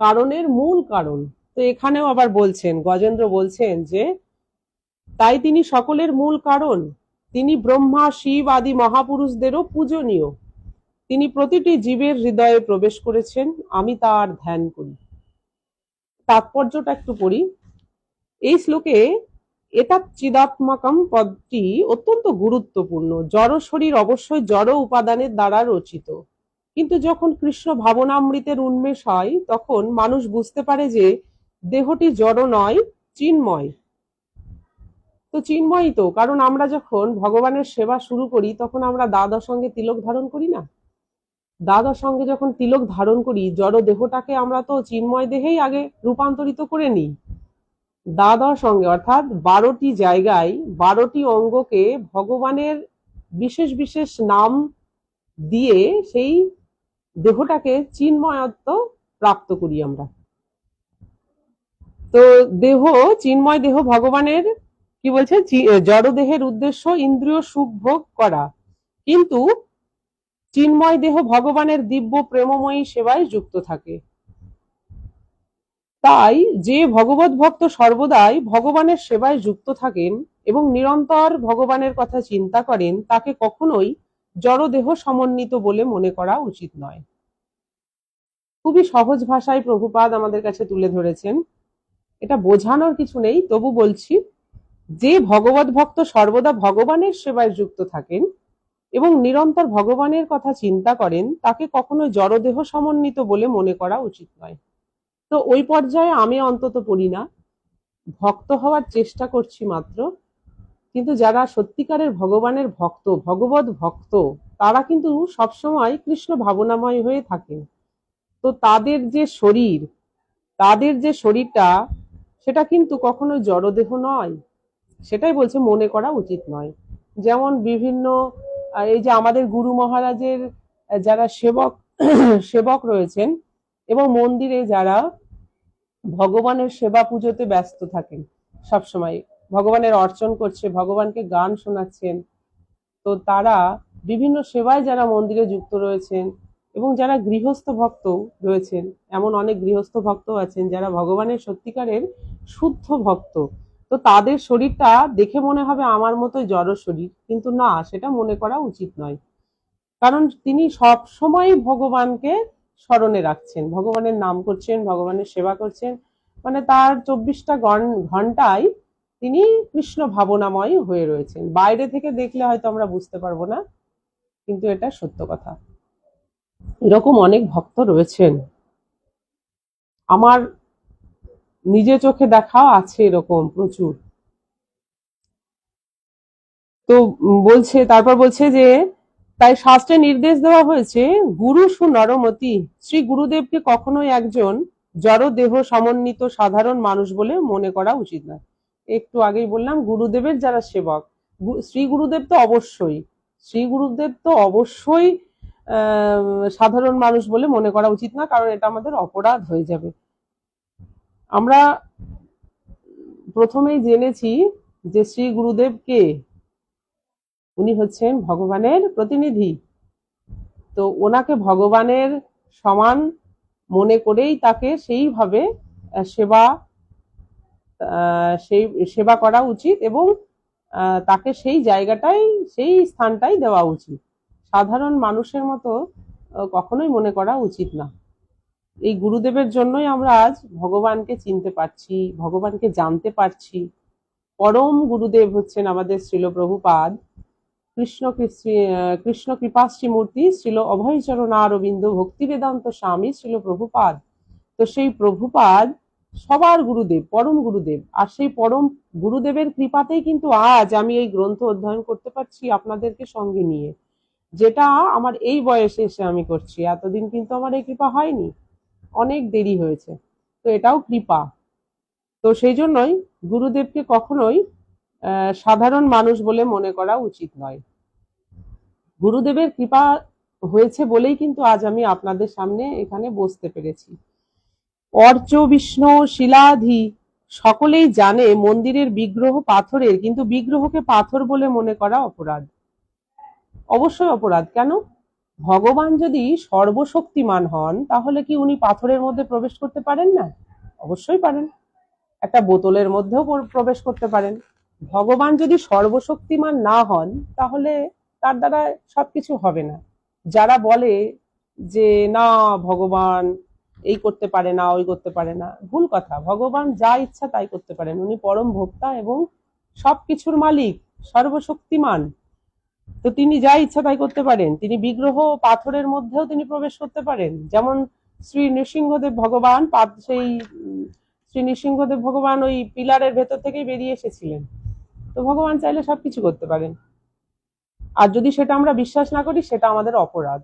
কারণের মূল কারণ। তো এখানেও আবার বলছেন, গজেন্দ্র বলছেন যে তাই তিনি সকলের মূল কারণ। তিনি ব্রহ্মা, শিব আদি মহাপুরুষদেরও পূজনীয়। তিনি প্রতিটি জীবের হৃদয়ে প্রবেশ করেছেন, আমি তার ধ্যান করি। তাৎপর্যটা একটু পড়ি। এই শ্লোকে এটা চিদাত্মকম পদটি অত্যন্ত গুরুত্বপূর্ণ। জড় শরীর অবশ্যই জড় উপাদানের দ্বারা রচিত, কিন্তু যখন কৃষ্ণ ভাবনামৃতের উন্মেষ হয় তখন মানুষ বুঝতে পারে যে দেহটি জড় নয়, চিন্ময়। তো চিন্ময়ই তো, কারণ আমরা যখন ভগবানের সেবা শুরু করি তখন আমরা দ্বাদশ সঙ্গে তিলক ধারণ করি না? দ্বাদশ সঙ্গে যখন তিলক ধারণ করি, জড় দেহটাকে আমরা তো চিন্ময় দেহেই আগে রূপান্তরিত করে নিই। দ্বাদশ অঙ্গে অর্থাৎ 12টি জায়গায় 12টি অঙ্গকে ভগবানের বিশেষ বিশেষ নাম দিয়ে সেই দেহটাকে চিন্ময়ত্ব প্রাপ্ত করি আমরা। তো দেহ, চিন্ময় দেহ ভগবানের কি বলছে, জড় দেহের উদ্দেশ্য ইন্দ্রিয় সুখ ভোগ করা, কিন্তু চিন্ময় দেহ ভগবানের দিব্য প্রেমময়ী সেবায় যুক্ত থাকে। তাই যে ভগবত ভক্ত সর্বদাই ভগবানের সেবায় যুক্ত থাকেন এবং নিরন্তর ভগবানের কথা চিন্তা করেন, তাকে কখনোই জড়দেহ সমন্বিত বলে মনে করা উচিত নয়। খুবই সহজ ভাষায় প্রভুপাদ আমাদের কাছে তুলে ধরেছেন। এটা বোঝানোর কিছু নেই, তবু বলছি, যে ভগবত ভক্ত সর্বদা ভগবানের সেবায় যুক্ত থাকেন এবং নিরন্তর ভগবানের কথা চিন্তা করেন, তাকে কখনোই জড়দেহ সমন্বিত বলে মনে করা উচিত নয়। তো ওই পর্যায়ে আমি অন্তত পড়ি না, ভক্ত হওয়ার চেষ্টা করছি মাত্র। কিন্তু যারা সত্যিকারের ভগবানের ভক্ত, ভগবত ভক্ত, তারা কিন্তু সবসময় কৃষ্ণ ভাবনাময় হয়ে থাকেন। তো তাদের যে শরীর, তাদের যে শরীরটা, সেটা কিন্তু কখনো জড়দেহ নয়। সেটাই বলছে মনে করা উচিত নয়। যেমন বিভিন্ন এই যে আমাদের গুরু মহারাজের যারা সেবক সেবক রয়েছেন এবং মন্দিরে যারা ভগবানের সেবা পুজোতে ব্যস্ত থাকেন, সবসময় ভগবানের অর্চন করছে, ভগবানকে গান শোনাচ্ছেন, তো তারা বিভিন্ন সেবায় যারা মন্দিরে যুক্ত রয়েছেন এবং যারা গৃহস্থ ভক্ত রয়েছেন, এমন অনেক গৃহস্থ ভক্ত আছেন যারা ভগবানের সত্যিকারের শুদ্ধ ভক্ত। তো তাদের শরীরটা দেখে মনে হবে আমার মতোই জড় শরীর, কিন্তু না, সেটা মনে করা উচিত নয়। কারণ তিনি সব সময় ভগবানকে স্মরণে রাখছেন, ভগবানের নাম করছেন, ভগবানের সেবা করছেন, মানে তার 24টা ঘন্টায় তিনি কৃষ্ণ ভাবনাময় হয়ে রয়েছেন। বাইরে থেকে দেখলে হয়তো আমরা বুঝতে পারবো না, কিন্তু এটা সত্য কথা। এরকম অনেক ভক্ত রয়েছেন, আমার নিজে চোখে দেখা আছে এরকম প্রচুর। তো বলছে, তারপর বলছে যে তাই শাস্ত্রে নির্দেশ দেওয়া হয়েছে গুরু সু নরমতি, শ্রী গুরুদেবকে কখনোই একজন জড় দেহ সমন্বিত সাধারণ মানুষ বলে মনে করা উচিত নয়। একটু আগেই বললাম, গুরুদেবের যারা সেবক, শ্রী গুরুদেব তো অবশ্যই, শ্রী গুরুদেব তো অবশ্যই সাধারণ মানুষ বলে মনে করা উচিত না, কারণ এটা আমাদের অপরাধ হয়ে যাবে। আমরা প্রথমেই জেনেছি যে শ্রী গুরুদেব কে, উনি হচ্ছেন ভগবানের প্রতিনিধি। তো ওনাকে ভগবানের সমান মনে করেই তাকে সেইভাবে সেবা সেই সেবা করা উচিত এবং তাকে সেই জায়গাটাই, সেই স্থানটাই দেওয়া উচিত। সাধারণ মানুষের মতো কখনোই মনে করা উচিত না। এই গুরুদেবের জন্যই আমরা আজ ভগবানকে চিনতে পারছি, ভগবানকে জানতে পারছি। পরম গুরুদেব হচ্ছেন আমাদের শ্রীল প্রভুপাদ, কৃষ্ণ কৃপাশ্রী মূর্তি শ্রীল অভয়চরণারবিন্দ ভক্তি বেদান্ত স্বামী শ্রীল প্রভুপাদ। তো সেই প্রভুপাদ সবার গুরুদেব, পরম গুরুদেব, আর সেই পরম গুরুদেবের কৃপাতেই কিন্তু আজ আমি এই গ্রন্থ অধ্যয়ন করতে পারছি আপনাদেরকে সঙ্গে নিয়ে, যেটা আমার এই বয়সে এসে আমি করছি। এতদিন কিন্তু আমার এই কৃপা হয়নি, অনেক দেরি হয়েছে। তো এটাও কৃপা। তো সেই জন্যই গুরুদেবকে কখনোই সাধারণ মানুষ বলে মনে করা উচিত নয়। গুরুদেবের কৃপা হয়েছে বলেই কিন্তু আজ আমি আপনাদের সামনে এখানে বসতে পেরেছি। অর্চ বিষ্ণু শিলাধি সকলেই জানে মন্দিরের বিগ্রহ পাথরের, কিন্তু বিগ্রহকে পাথর বলে মনে করা অপরাধ। অবশ্যই অপরাধ। কেন? ভগবান যদি সর্বশক্তিমান হন তাহলে কি উনি পাথরের মধ্যে প্রবেশ করতে পারেন না? অবশ্যই পারেন। একটা বোতলের মধ্যেও প্রবেশ করতে পারেন। ভগবান যদি সর্বশক্তিমান না হন তাহলে তার দ্বারা সবকিছু হবে না। যারা বলে যে না ভগবান এই করতে পারে না, ওই করতে পারে না, ভুল কথা। ভগবান যা ইচ্ছা তাই করতে পারেন। উনি পরম ভোক্তা এবং সবকিছুর মালিক, সর্বশক্তিমান। তো তিনি যা ইচ্ছা তাই করতে পারেন। তিনি বিগ্রহ পাথরের মধ্যেও তিনি প্রবেশ করতে পারেন। যেমন শ্রী নৃসিংহদেব ভগবান, সেই শ্রী নৃসিংহদেব ভগবান ওই পিলারের ভেতর থেকেই বেরিয়ে এসেছিলেন। তো ভগবান চাইলে সবকিছু করতে পারেন। আর যদি সেটা আমরা বিশ্বাস না করি সেটা আমাদের অপরাধ।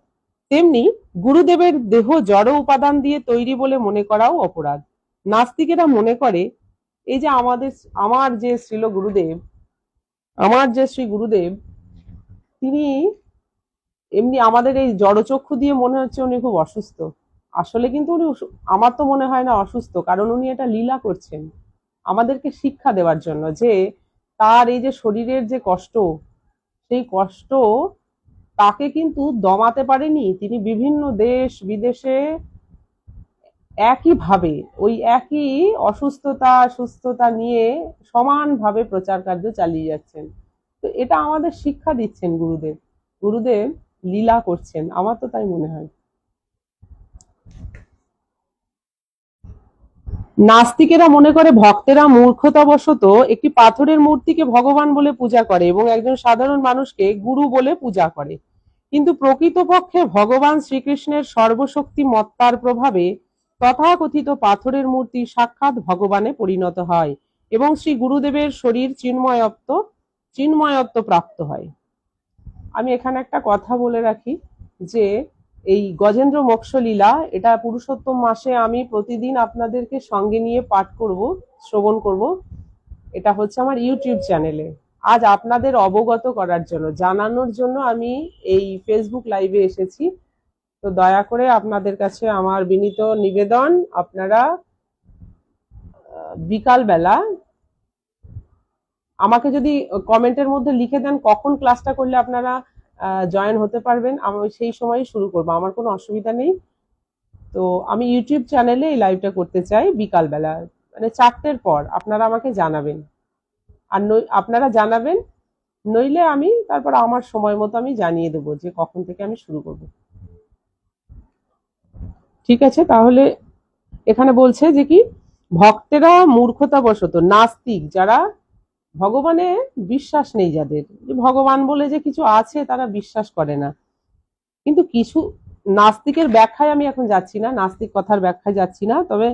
তেমনি গুরুদেবের দেহ জড় উপাদান দিয়ে তৈরি বলে মনে করাও অপরাধ। নাস্তিকেরা মনে করে এই যে আমার যে শ্রী গুরুদেব তিনি এমনি আমাদের এই জড়চক্ষু দিয়ে মনে হচ্ছে উনি খুব অসুস্থ। আসলে কিন্তু উনি, আমার তো মনে হয় না অসুস্থ, কারণ উনি এটা লীলা করছেন আমাদেরকে শিক্ষা দেওয়ার জন্য যে তার এই যে শরীরের যে কষ্ট, সেই কষ্ট তাকে কিন্তু দমাতে পারেনি। তিনি বিভিন্ন দেশ বিদেশে একইভাবে ওই একই অসুস্থতা সুস্থতা নিয়ে সমানভাবে প্রচার কার্য চালিয়ে যাচ্ছেন। তো এটা আমাদের শিক্ষা দিচ্ছেন গুরুদেব। গুরুদেব লীলা করছেন, আমার তো তাই মনে হয়। নাস্তিকেরা মনে করে ভক্তেরা মূর্খতাবশত একটি পাথরের মূর্তিকে ভগবান বলে পূজা করে এবং একজন সাধারণ মানুষকে গুরু বলে পূজা করে। কিন্তু প্রকৃতপক্ষে ভগবান শ্রীকৃষ্ণের সর্বশক্তি মত্তার প্রভাবে তথাকথিত পাথরের মূর্তি সাক্ষাৎ ভগবানে পরিণত হয় এবং শ্রী গুরুদেবের শরীর চিন্ময়ত্ব প্রাপ্ত হয়। আমি এখানে একটা কথা বলে রাখি যে এই গজেন্দ্র মোক্ষ লীলা, এটা পুরুষোত্তম মাসে আমি প্রতিদিন আপনাদেরকে সঙ্গে নিয়ে পাঠ করব, শ্রবণ করব। এটা হচ্ছে আমার ইউটিউব চ্যানেলে। আজ আপনাদের অবগত করার জন্য, জানানোর জন্য আমি এই ফেসবুক লাইভে এসেছি। তো দয়া করে আপনাদের কাছে আমার বিনীত নিবেদন, আপনারা বিকাল বেলা আমাকে যদি কমেন্টের মধ্যে লিখে দেন কখন ক্লাসটা করলে আপনারা জয়েন হতে পারবেন, আমি সেই সময়ই শুরু করবো, আমার কোনো অসুবিধা নেই। তো আমি ইউটিউব চ্যানেলে এই লাইভটা করতে চাই বিকালবেলা, মানে 4টের পর আপনারা আমাকে জানাবেন। আর আপনারা জানাবেন, নইলে আমি তারপর আমার সময় মতো আমি জানিয়ে দেবো যে কখন থেকে আমি শুরু করব। ঠিক আছে? তাহলে এখানে বলছে যে কি, ভক্তেরা মূর্খতাবশত, নাস্তিক যারা, ভগবানে বিশ্বাস নেই যাদের, ভগবান বলে যে কিছু আছে তারা বিশ্বাস করে না। কিন্তু কিছু নাস্তিকের ব্যাখ্যায় আমি এখন যাচ্ছি না, নাস্তিক কথার ব্যাখ্যায় যাচ্ছি না। তবে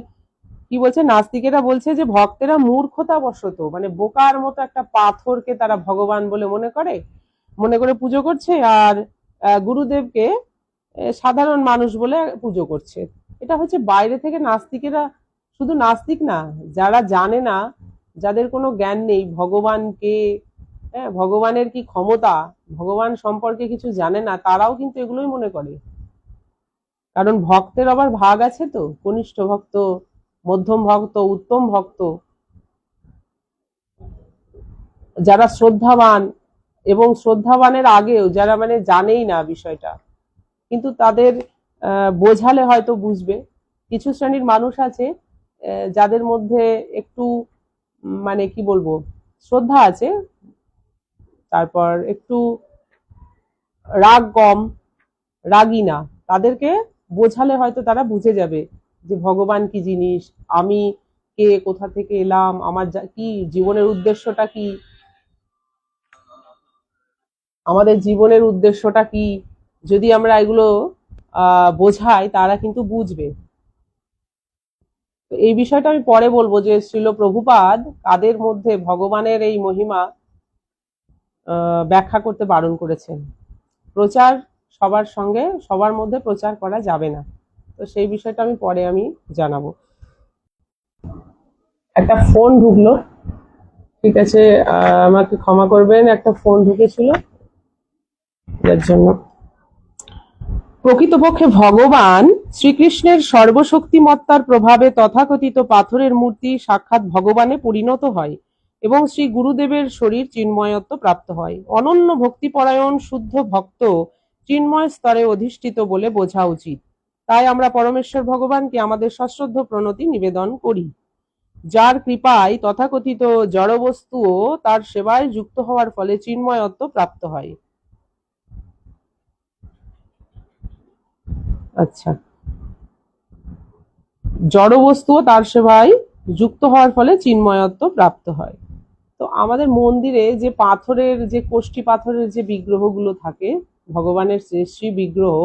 কি বলছে, নাস্তিকেরা বলছে যে ভক্তেরা মূর্খতাবশত, মানে বোকার মতো একটা পাথরকে তারা ভগবান বলে মনে করে পুজো করছে, আর গুরুদেবকে সাধারণ মানুষ বলে পুজো করছে। এটা হচ্ছে বাইরে থেকে নাস্তিকেরা, শুধু নাস্তিক না, যারা জানে না, যাদের কোনো জ্ঞান নেই ভগবানকে, হ্যাঁ ভগবানের কি ক্ষমতা, ভগবান সম্পর্কে কিছু জানে না, তারাও কিন্তু এগুলোই মনে করে। কারণ ভক্তের আবার ভাগ আছে তো, কনিষ্ঠ ভক্ত, মধ্যম ভক্ত, উত্তম ভক্ত। যারা শ্রদ্ধাবান এবং শ্রদ্ধাবানের আগেও যারা মানে জানেই না বিষয়টা, কিন্তু তাদের বোঝালে হয়তো বুঝবে। কিছু শ্রেণীর মানুষ আছে যাদের মধ্যে একটু মানে কি বলবো, শ্রদ্ধা আছে, তারপর একটু রাগ কম, রাগী না, তাদেরকে বোঝালে হয়তো তারা বুঝে যাবে যে ভগবান কি জিনিস, আমি কে, কোথা থেকে এলাম, আমার কি জীবনের উদ্দেশ্যটা কি, আমাদের জীবনের উদ্দেশ্যটা কি, যদি আমরা এগুলো বোঝাই তারা কিন্তু বুঝবে। তো এই বিষয়টা আমি পরে বলবো যে শ্রীল প্রভুপাদ কাদের মধ্যে ভগবানের এই মহিমা ব্যাখ্যা করতে বারণ করেছেন। প্রচার সবার সঙ্গে সবার মধ্যে প্রচার করা যাবে না, তো সেই বিষয়টা আমি পরে জানাবো। একটা ফোন ঢুকলো, ঠিক আছে, আমাকে ক্ষমা করবেন, একটা ফোন ঢুকেছিল যার জন্য। প্রকৃতপক্ষে ভগবান শ্রীকৃষ্ণের সর্বশক্তিমত্তার প্রভাবে তথাকথিত পাথরের মূর্তি সাক্ষাৎ ভগবানে পরিণত হয় এবং শ্রী গুরুদেবের শরীর চিন্ময়ত্ব প্রাপ্ত হয়। অনন্য ভক্তিপরায়ণ শুদ্ধ ভক্ত চিন্ময় স্তরে অধিষ্ঠিত বলে বোঝা উচিত। তাই আমরা পরমেশ্বর ভগবানকে আমাদের সশ্রদ্ধ প্রণতি নিবেদন করি, যার কৃপায় তথাকথিত জড়বস্তুও তার সেবায় যুক্ত হওয়ার ফলে চিন্ময়ত্ব প্রাপ্ত হয়। আচ্ছা, জড়বস্তুও তার সেবায় যুক্ত হওয়ার ফলে চিন্ময়ত্ব প্রাপ্ত হয়। তো আমাদের মন্দিরে যে পাথরের, যে কোষ্ঠী পাথরের যে বিগ্রহগুলো থাকে, ভগবানের শ্রী বিগ্রহ,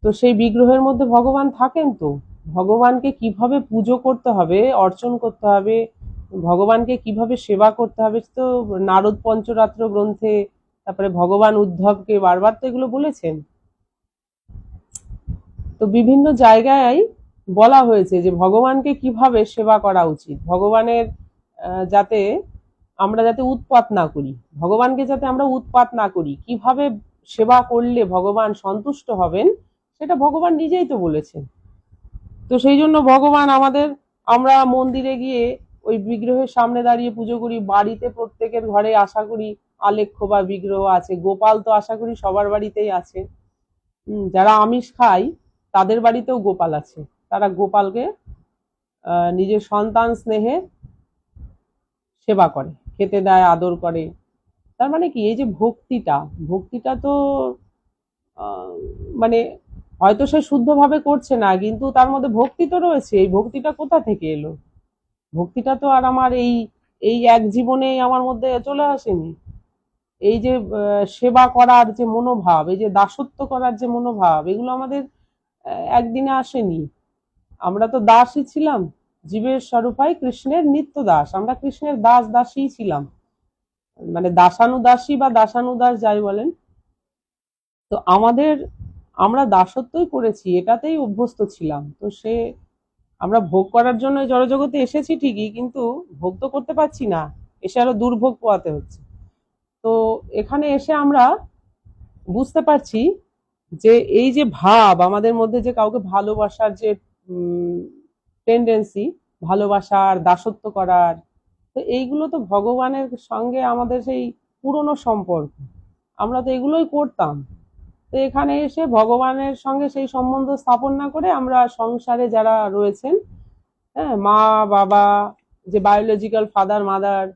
তো সেই বিগ্রহের মধ্যে ভগবান থাকেন। তো ভগবানকে কিভাবে পুজো করতে হবে, অর্চন করতে হবে, ভগবানকে কিভাবে সেবা করতে হবে, তো নারদ পঞ্চরাত্র গ্রন্থে, তারপরে ভগবান উদ্ধবকে বারবার তো এগুলো বলেছেন। তো বিভিন্ন জায়গায় বলা হয়েছে যে ভগবানকে কিভাবে সেবা করা উচিত, ভগবানের যাতে আমরা যাতে উৎপাত না করি, ভগবানকে যাতে আমরা উৎপাত না করি, কিভাবে সেবা করলে ভগবান সন্তুষ্ট হবেন, সেটা ভগবান নিজেই তো বলেছেন। তো সেই জন্য ভগবান আমাদের, আমরা মন্দিরে গিয়ে ওই বিগ্রহের সামনে দাঁড়িয়ে পুজো করি, বাড়িতে প্রত্যেকের ঘরে আশা করি আলেখ্য বা বিগ্রহ আছে, গোপাল তো আশা করি সবার বাড়িতেই আছে। যারা আমিষ খায় তাদের বাড়িতেও গোপাল আছে, তারা গোপালকে নিজের সন্তান স্নেহে সেবা করে, খেতে দেয়, আদর করে। তার মানে কি, এই যে ভক্তিটা, ভক্তিটা তো মানে হয়তো সে শুদ্ধভাবে করছে না, কিন্তু তার মধ্যে ভক্তি তো রয়েছে। এই ভক্তিটা কোথা থেকে এলো? ভক্তিটা তো আর আমার এই এই এক জীবনেই আমার মধ্যে চলে আসেনি। এই যে সেবা করার যে মনোভাব, এই যে দাসত্ব করার যে মনোভাব, এগুলো আমাদের একদিনে আসেনি। আমরা তো দাসই ছিলাম, জীবের স্বরূপাই কৃষ্ণের নিত্য দাস, আমরা কৃষ্ণের দাস দাসী ছিলাম, মানে দাসানুদাসী বা দাসানুদাস যাই বলেন। তো আমরা দাসত্বই করেছি, এটাতেই অভ্যস্ত ছিলাম। তো আমরা ভোগ করার জন্য জড়জগতে এসেছি ঠিকই, কিন্তু ভোগ তো করতে পারছি না, এসে আরো দুর্ভোগ পোয়াতে হচ্ছে। তো এখানে এসে আমরা বুঝতে পারছি যে এই যে ভাব আমাদের মধ্যে, যে কাউকে ভালোবাসার যে টেন্ডেন্সি, ভালোবাসার, দাসত্ব করার, তো এইগুলো তো ভগবানের সঙ্গে আমাদের সেই পুরনো সম্পর্ক, আমরা তো এগুলোই করতাম। তো এখানে এসে ভগবানের সঙ্গে সেই সম্বন্ধ স্থাপন না করে আমরা সংসারে যারা রয়েছেন, হ্যাঁ, মা বাবা, যে বায়োলজিক্যাল ফাদার মাদার,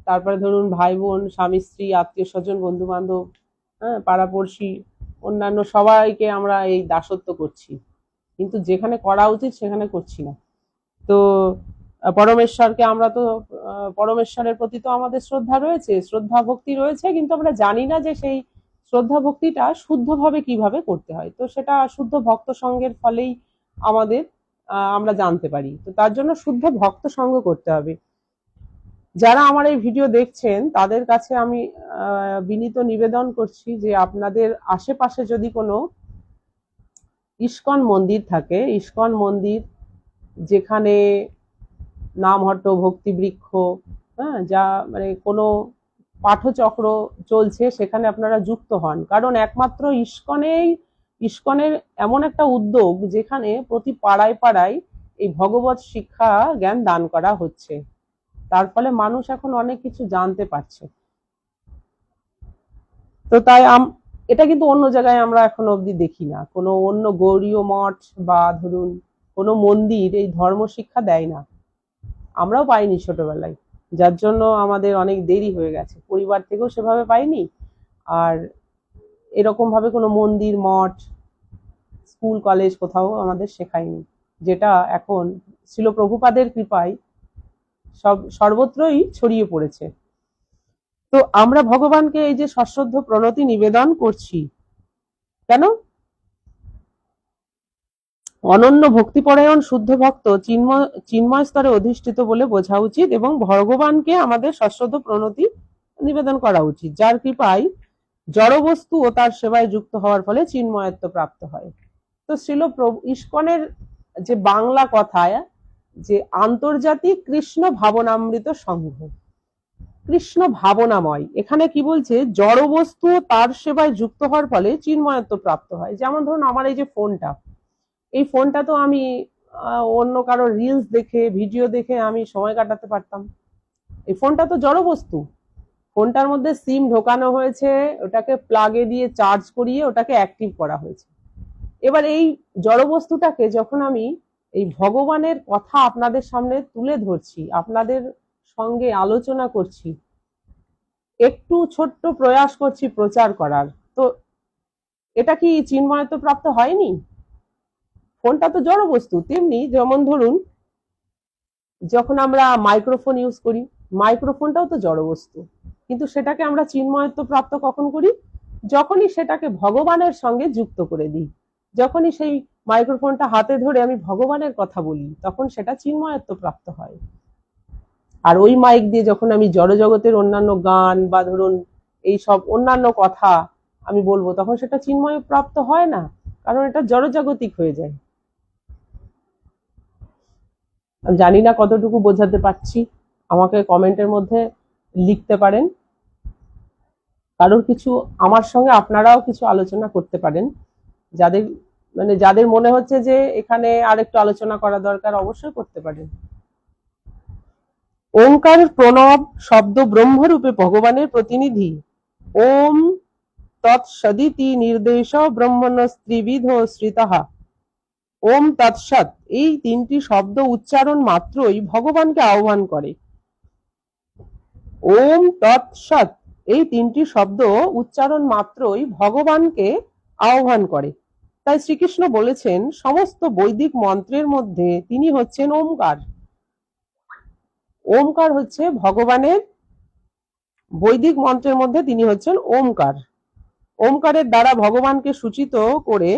তারপরে ধরুন ভাই বোন, স্বামী স্ত্রী, আত্মীয় স্বজন, বন্ধু বান্ধব, হ্যাঁ, পাড়াপড়শি, অন্যান্য সবাইকে আমরা এই দাসত্ব করছি, কিন্তু যেখানে করা উচিত সেখানে করছি না। তো পরমেশ্বরকে আমরা তো, পরমেশ্বরের প্রতি তো আমাদের শ্রদ্ধা রয়েছে, শ্রদ্ধা ভক্তি রয়েছে, কিন্তু আমরা জানি না যে সেই শ্রদ্ধা ভক্তিটা শুদ্ধভাবে কিভাবে করতে হয়। তো সেটা শুদ্ধ ভক্ত সঙ্গের ফলেই আমাদের আমরা জানতে পারি। তো তার জন্য শুদ্ধ ভক্ত সঙ্গ করতে হবে। যারা আমার এই ভিডিও দেখছেন তাদের কাছে আমি বিনীত নিবেদন করছি যে আপনাদের আশেপাশে যদি কোনো ইস্কন মন্দির থাকে, ইস্কন মন্দির যেখানে নামহট্ট, ভক্তিবৃক্ষ, হ্যাঁ, যা মানে কোনো পাঠচক্র চলছে, সেখানে আপনারা যুক্ত হন। কারণ একমাত্র ইস্কনের এমন একটা উদ্যোগ যেখানে প্রতি পাড়ায় পাড়ায় এই ভগবত শিক্ষা জ্ঞান দান করা হচ্ছে, তার ফলে মানুষ এখন অনেক কিছু জানতে পারছে। তো তাই এটা কিন্তু অন্য জায়গায় আমরা এখনো অবধি দেখি না, কোনো অন্য গৌড়ীয় মঠ বা ধরুন কোনো মন্দির এই ধর্ম শিক্ষা দেয় না, আমরাও পাইনি ছোটবেলায়, যার জন্য আমাদের অনেক দেরি হয়ে গেছে, পরিবার থেকেও সেভাবে পাইনি, আর এরকম ভাবে কোনো মন্দির, মঠ, স্কুল, কলেজ কোথাও আমাদের শেখায়নি। যেটা এখন ছিল প্রভুপাদের কৃপায় সর্বত্রই ছড়িয়ে পড়েছে। তো আমরা ভগবানকে এই যে সশ্রদ্ধ প্রণতি নিবেদন করছি কেন? অনন্য ভক্তিপরায়ণ শুদ্ধ ভক্ত চিন্ময় স্তরে অধিষ্ঠিত বলে বোঝা উচিত এবং ভগবানকে আমাদের সশ্রদ্ধ প্রণতি নিবেদন করা উচিত, যার কৃপায় জড়বস্তু ও তার সেবায় যুক্ত হওয়ার ফলে চিন্ময়ত্ব প্রাপ্ত হয়। তো শ্রীল ইস্কনের যে বাংলা কথায় যে আন্তর্জাতিক কৃষ্ণ ভাবনামৃত সংঘ, কৃষ্ণ ভাবনাময়, এখানে কি বলছে? জড়বস্তু তার সেবায় যুক্ত হওয়ার ফলে চিন্ময়ত্ব প্রাপ্ত হয়। যেমন ধরুন আমার এই যে ফোনটা, এই ফোনটা তো আমি অন্য কারো রিলস দেখে ভিডিও দেখে আমি সময় কাটাতে পারতাম। এই ফোনটা তো জড়বস্তু, ফোনটার মধ্যে সিম ঢোকানো হয়েছে, ওটাকে প্লাগে দিয়ে চার্জ করিয়ে ওটাকে অ্যাক্টিভ করা হয়েছে। এবার এই জড়বস্তুটাকে যখন আমি এই ভগবানের কথা আপনাদের সামনে তুলে ধরছি, আপনাদের সঙ্গে আলোচনা করছি, একটু ছোট্ট প্রয়াস করছি প্রচার করার, তো এটা কি চিন্ময়ত্ব প্রাপ্ত হয়নি? ফোনটা তো জড় বস্তু। তেমনি যেমন ধরুন যখন আমরা মাইক্রোফোন ইউজ করি, মাইক্রোফোনটাও তো জড় বস্তু, কিন্তু সেটাকে আমরা চিন্ময়ত্ব প্রাপ্ত কখন করি? যখনই সেটাকে ভগবানের সঙ্গে যুক্ত করে দিই, যখনই সেই মাইক্রোফোনটা হাতে ধরে আমি ভগবানের কথা বলি, তখন সেটা চিন্ময়ত্ব প্রাপ্ত হয়। আর ওই মাইক দিয়ে যখন আমি জড়জগতের অন্যান্য গান বা ধরুন এই সব অন্যান্য কথা আমি বলবো, তখন সেটা চিন্ময় প্রাপ্ত হয় না, কারণ এটা জড়জাগতিক হয়ে যায়। আমি জানি না কতটুকু বোঝাতে পারছি, আমাকে কমেন্টের মধ্যে লিখতে পারেন। কারোর কিছু আমার সঙ্গে আপনারাও কিছু আলোচনা করতে পারেন, যাদের যাদের মনে হচ্ছে যে এখানে আরেকটু আলোচনা করা দরকার, অবশ্যই করতে পারেন। ওঙ্কার প্রণব শব্দ ব্রহ্মরূপে ভগবানের প্রতিনিধি। ওম তৎসদিতি নির্দেশ ব্রহ্মণস্ত্রিবিধ শ্রিতঃ। ওম তৎসৎ এই তিনটি শব্দ উচ্চারণ মাত্রই ভগবানকে আহ্বান করে। ওম তৎসৎ এই তিনটি শব্দ উচ্চারণ মাত্রই ভগবানকে আহ্বান করে। তাই শ্রীকৃষ্ণ বলেছেন সমস্ত বৈদিক মন্ত্রের মধ্যে তিনি হচ্ছেন ওমকার। ওমকার হচ্ছে ভগবানের বৈদিক মন্ত্রের মধ্যে তিনি হচ্ছেন ওমকার। ওমকারের দ্বারা ভগবানকে সূচিত করে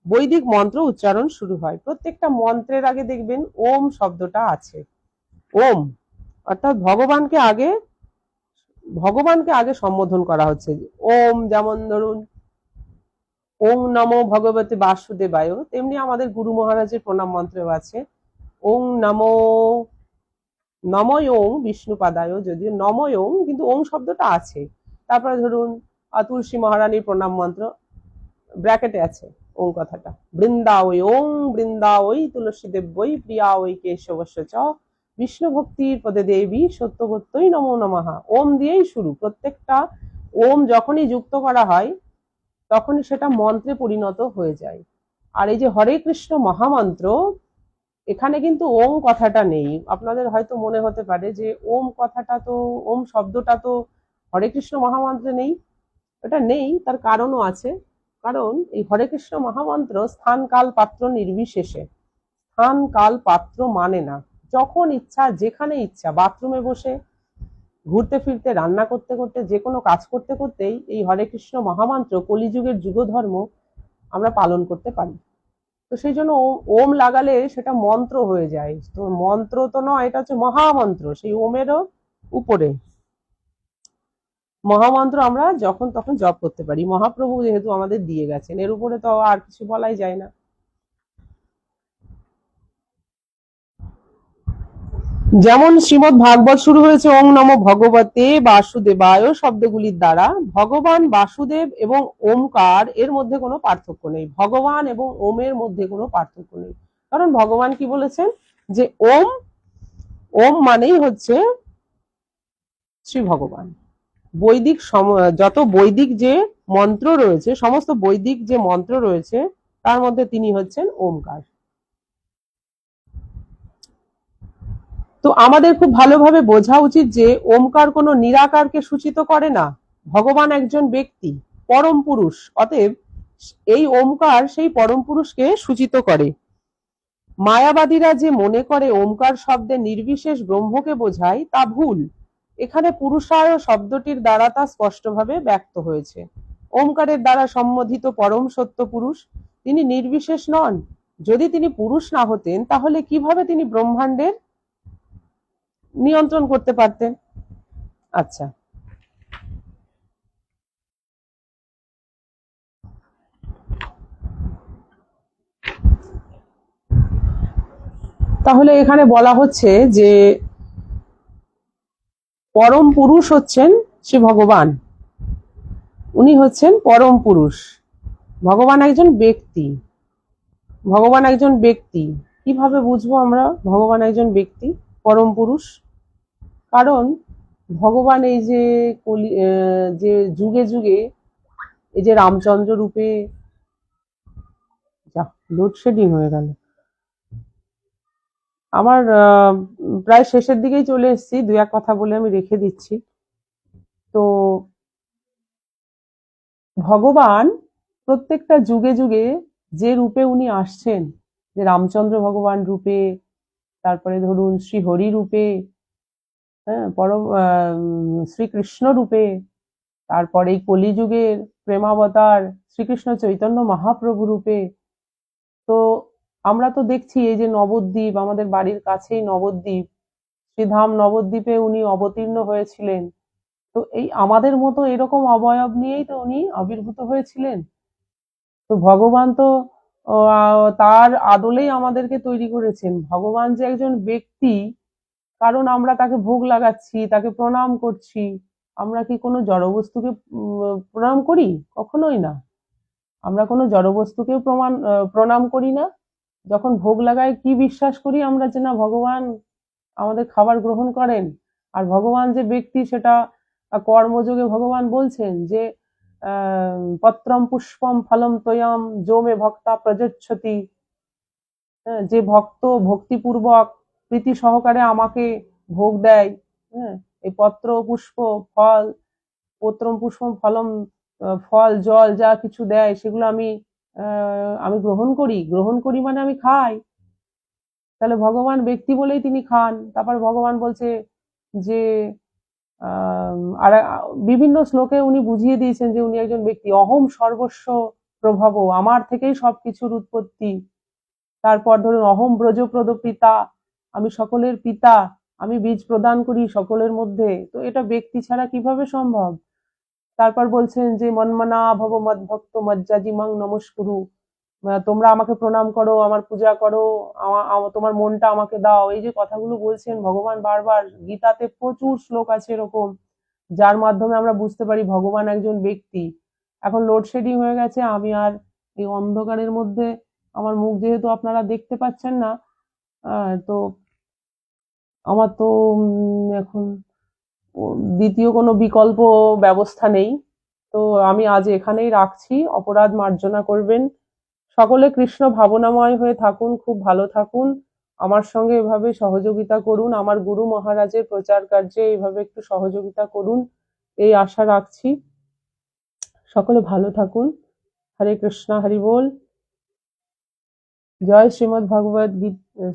বৈদিক মন্ত্র উচ্চারণ শুরু হয়। প্রত্যেকটা মন্ত্রের আগে দেখবেন ওম শব্দটা আছে। ওম অর্থাৎ ভগবানকে আগে সম্বোধন করা হচ্ছে। ওম যেমন ধরুন ওং নমো ভগবতে বাসুদেবায়, তেমনি আমাদের গুরু মহারাজের প্রণাম মন্ত্রেও আছে ওং নমো নময়ং বিষ্ণুপাদায়, যদিও নময়ং কিন্তু ওং শব্দটা আছে। তারপরে ধরুন তুলসী মহারানীর প্রণাম মন্ত্র ব্র্যাকেটে আছে ওং কথাটা, বৃন্দাওই ওং বৃন্দাওই তুলসী দেব্যই প্রিয়া ওই কেশবস্য চ বিষ্ণু ভক্তির পদে দেবী সত্যবত্যই নমো নমঃ। ওম দিয়েই শুরু। প্রত্যেকটা ওম যখনই যুক্ত করা হয় তখনই সেটা মন্ত্রে পরিণত হয়ে যায়। আর এই যে হরে কৃষ্ণ মহামন্ত্র, এখানে কিন্তু ওম কথাটা নেই। আপনাদের হয়তো মনে হতে পারে যে ওম কথাটা তো, ওম শব্দটা তো হরে কৃষ্ণ মহামন্ত্রে নেই। এটা নেই, তার কারণও আছে। কারণ এই হরে কৃষ্ণ মহামন্ত্র স্থান কাল পাত্র নির্বিশেষে, স্থান কাল পাত্র মানে না, যখন ইচ্ছা যেখানে ইচ্ছা, বাথরুমে বসে, ঘুরতে ফিরতে, রান্না করতে করতে, যে কোনো কাজ করতে করতেই এই হরে কৃষ্ণ মহামন্ত্র কলিযুগের যুগধর্ম আমরা পালন করতে পারি। তো সেই জন্য ওম লাগালে সেটা মন্ত্র হয়ে যায়। তো মন্ত্র তো নয়, এটা হচ্ছে মহামন্ত্র, সেই ওমেরও উপরে মহামন্ত্র আমরা যখন তখন জপ করতে পারি, মহাপ্রভু যেহেতু আমাদের দিয়ে গেছেন, এর উপরে তো আর কিছু বলাই যায় না। যেমন শ্রীমদ ভাগবত শুরু হয়েছে ওং নমো ভগবতে বাসুদেবায় শব্দগুলির দ্বারা। ভগবান বাসুদেব এবং ওমকার এর মধ্যে কোনো পার্থক্য নেই, ভগবান এবং ওমের মধ্যে কোনো পার্থক্য নেই। কারণ ভগবান কি বলেছেন যে ওম, ওম মানেই হচ্ছে শ্রী ভগবান। বৈদিক যত বৈদিক যে মন্ত্র রয়েছে, সমস্ত বৈদিক যে মন্ত্র রয়েছে তার মধ্যে তিনি হচ্ছেন ওমকার। তো আমাদের খুব ভালোভাবে বোঝা উচিত যে ওমকার কোনো নিরাকারকে সূচিত করে না, ভগবান একজন ব্যক্তি, পরম পুরুষ। অতএব এই ওমকার সেই পরম পুরুষকে সূচিত করে। মায়াবাদীরা যে মনে করে ওমকার শব্দে নির্বিশেষ ব্রহ্মকে বোঝায় তা ভুল। এখানে পুরুষায় শব্দটির দ্বারা তা স্পষ্টভাবে ব্যক্ত হয়েছে। ওমকারের দ্বারা সম্বোধিত পরম সত্য পুরুষ, তিনি নির্বিশেষ নন। যদি তিনি পুরুষ না হতেন তাহলে কিভাবে তিনি ব্রহ্মাণ্ডের নিয়ন্ত্রণ করতে পারতেন? আচ্ছা, তাহলে এখানে বলা হচ্ছে যে পরম পুরুষ হচ্ছেন শ্রী ভগবান। উনি হচ্ছেন পরম পুরুষ। ভগবান একজন ব্যক্তি। ভগবান একজন ব্যক্তি। কিভাবে বুঝবো আমরা ভগবান একজন ব্যক্তি, পরম পুরুষ? কারণ ভগবান এই যে যে যুগে যুগে এই যে রামচন্দ্র রূপে, যা লোডশেডিং হয়ে গেল। আমার প্রায় শেষের দিকেই চলে এসেছি, দু এক কথা বলে আমি রেখে দিচ্ছি। তো ভগবান প্রত্যেকটা যুগে যুগে যে রূপে উনি আসছেন, যে রামচন্দ্র ভগবান রূপে, তারপরে ধরুন শ্রী হরি রূপে, হ্যাঁ, পরম শ্রীকৃষ্ণ রূপে, তারপরে এই কলিযুগের প্রেমাবতার শ্রীকৃষ্ণ চৈতন্য মহাপ্রভু রূপে। তো আমরা তো দেখছি এই যে নবদ্বীপ, আমাদের বাড়ির কাছেই নবদ্বীপ, শ্রীধাম নবদ্বীপে উনি অবতীর্ণ হয়েছিলেন। তো এই আমাদের মতো এরকম অবয়ব নিয়েই তো উনি আবির্ভূত হয়েছিলেন। তো ভগবান তো তার আদলেই আমাদেরকে তৈরি করেছেন। ভগবান যে একজন ব্যক্তি, কারণ আমরা তাকে ভোগ লাগাচ্ছি, তাকে প্রণাম করছি। আমরা কি কোনো জড়বস্তুকে প্রণাম করি? কখনোই না। আমরা কোনো জড়বস্তুকেও প্রণাম করি না। যখন ভোগ লাগাই কি বিশ্বাস করি আমরা, যে না ভগবান আমাদের খাবার গ্রহণ করেন। আর ভগবান যে ব্যক্তি সেটা কর্মযোগে ভগবান বলছেন যে পত্রম পুষ্পম ফলম তোয়াম যো মে ভক্তা প্রযচ্ছতি। হ্যাঁ, যে ভক্ত ভক্তিপূর্বক প্রীতি সহকারে আমাকে ভোগ দেয়, হ্যাঁ, এই পত্র পুষ্প ফল, পত্রম পুষ্পম ফলম, ফল জল যা কিছু দেয় সেগুলো আমি গ্রহণ করি। গ্রহণ করি মানে আমি খাই। তাহলে ভগবান ব্যক্তি বলেই তিনি খান। তারপর ভগবান বলছে যে আর বিভিন্ন শ্লোকে উনি বুঝিয়ে দিয়েছেন যে উনি একজন ব্যক্তি। অহম সর্বস্ব প্রভব, আমার থেকেই সবকিছুর উৎপত্তি। তারপর ধরুন অহম ব্রজপ্রদ পিতা, আমি সকলের পিতা, আমি বীজ প্রদান করি সকলের মধ্যে। তো এটা ব্যক্তি ছাড়া কিভাবে সম্ভব? তারপর বলছেন যে মন্মনা ভব মদ্ভক্ত মজ্জাজিমাং নমস্কুরু, তোমরা আমাকে প্রণাম করো, আমার পূজা করো, তোমার মনটা আমাকে দাও। এই যে কথাগুলো বলছেন ভগবান বারবার, গীতাতে প্রচুর শ্লোক আছে এরকম, যার মাধ্যমে আমরা বুঝতে পারি ভগবান একজন ব্যক্তি। এখন লোডশেডিং হয়ে গেছে, আমি আর এই অন্ধকারের মধ্যে আমার মুখ যেহেতু আপনারা দেখতে পাচ্ছেন না, তো আমার তো এখন দ্বিতীয় কোনো বিকল্প ব্যবস্থা নেই। তো আমি আজ এখানেই রাখছি। অপরাধ মার্জনা করবেন। সকলে কৃষ্ণ ভাবনাময় হয়ে থাকুন, খুব ভালো থাকুন। আমার সঙ্গে এভাবে সহযোগিতা করুন, আমার গুরু মহারাজের প্রচার কার্যে এইভাবে একটু সহযোগিতা করুন, এই আশা রাখছি। সকলে ভালো থাকুন। হরে কৃষ্ণ, হরি বল। জয় শ্রীমদ্ ভগবদ গীতা,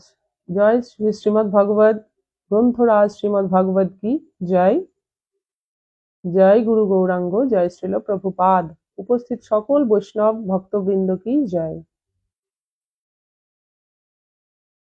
জয় শ্রী শ্রীমদ্ ভগবদ গ্রন্থরাজ শ্রীমদ্ ভগবদ কি জয়। জয় গুরু গৌরাঙ্গ, জয় শ্রীল প্রভুপাদ। উপস্থিত সকল বৈষ্ণব ভক্তবৃন্দ কি জয়।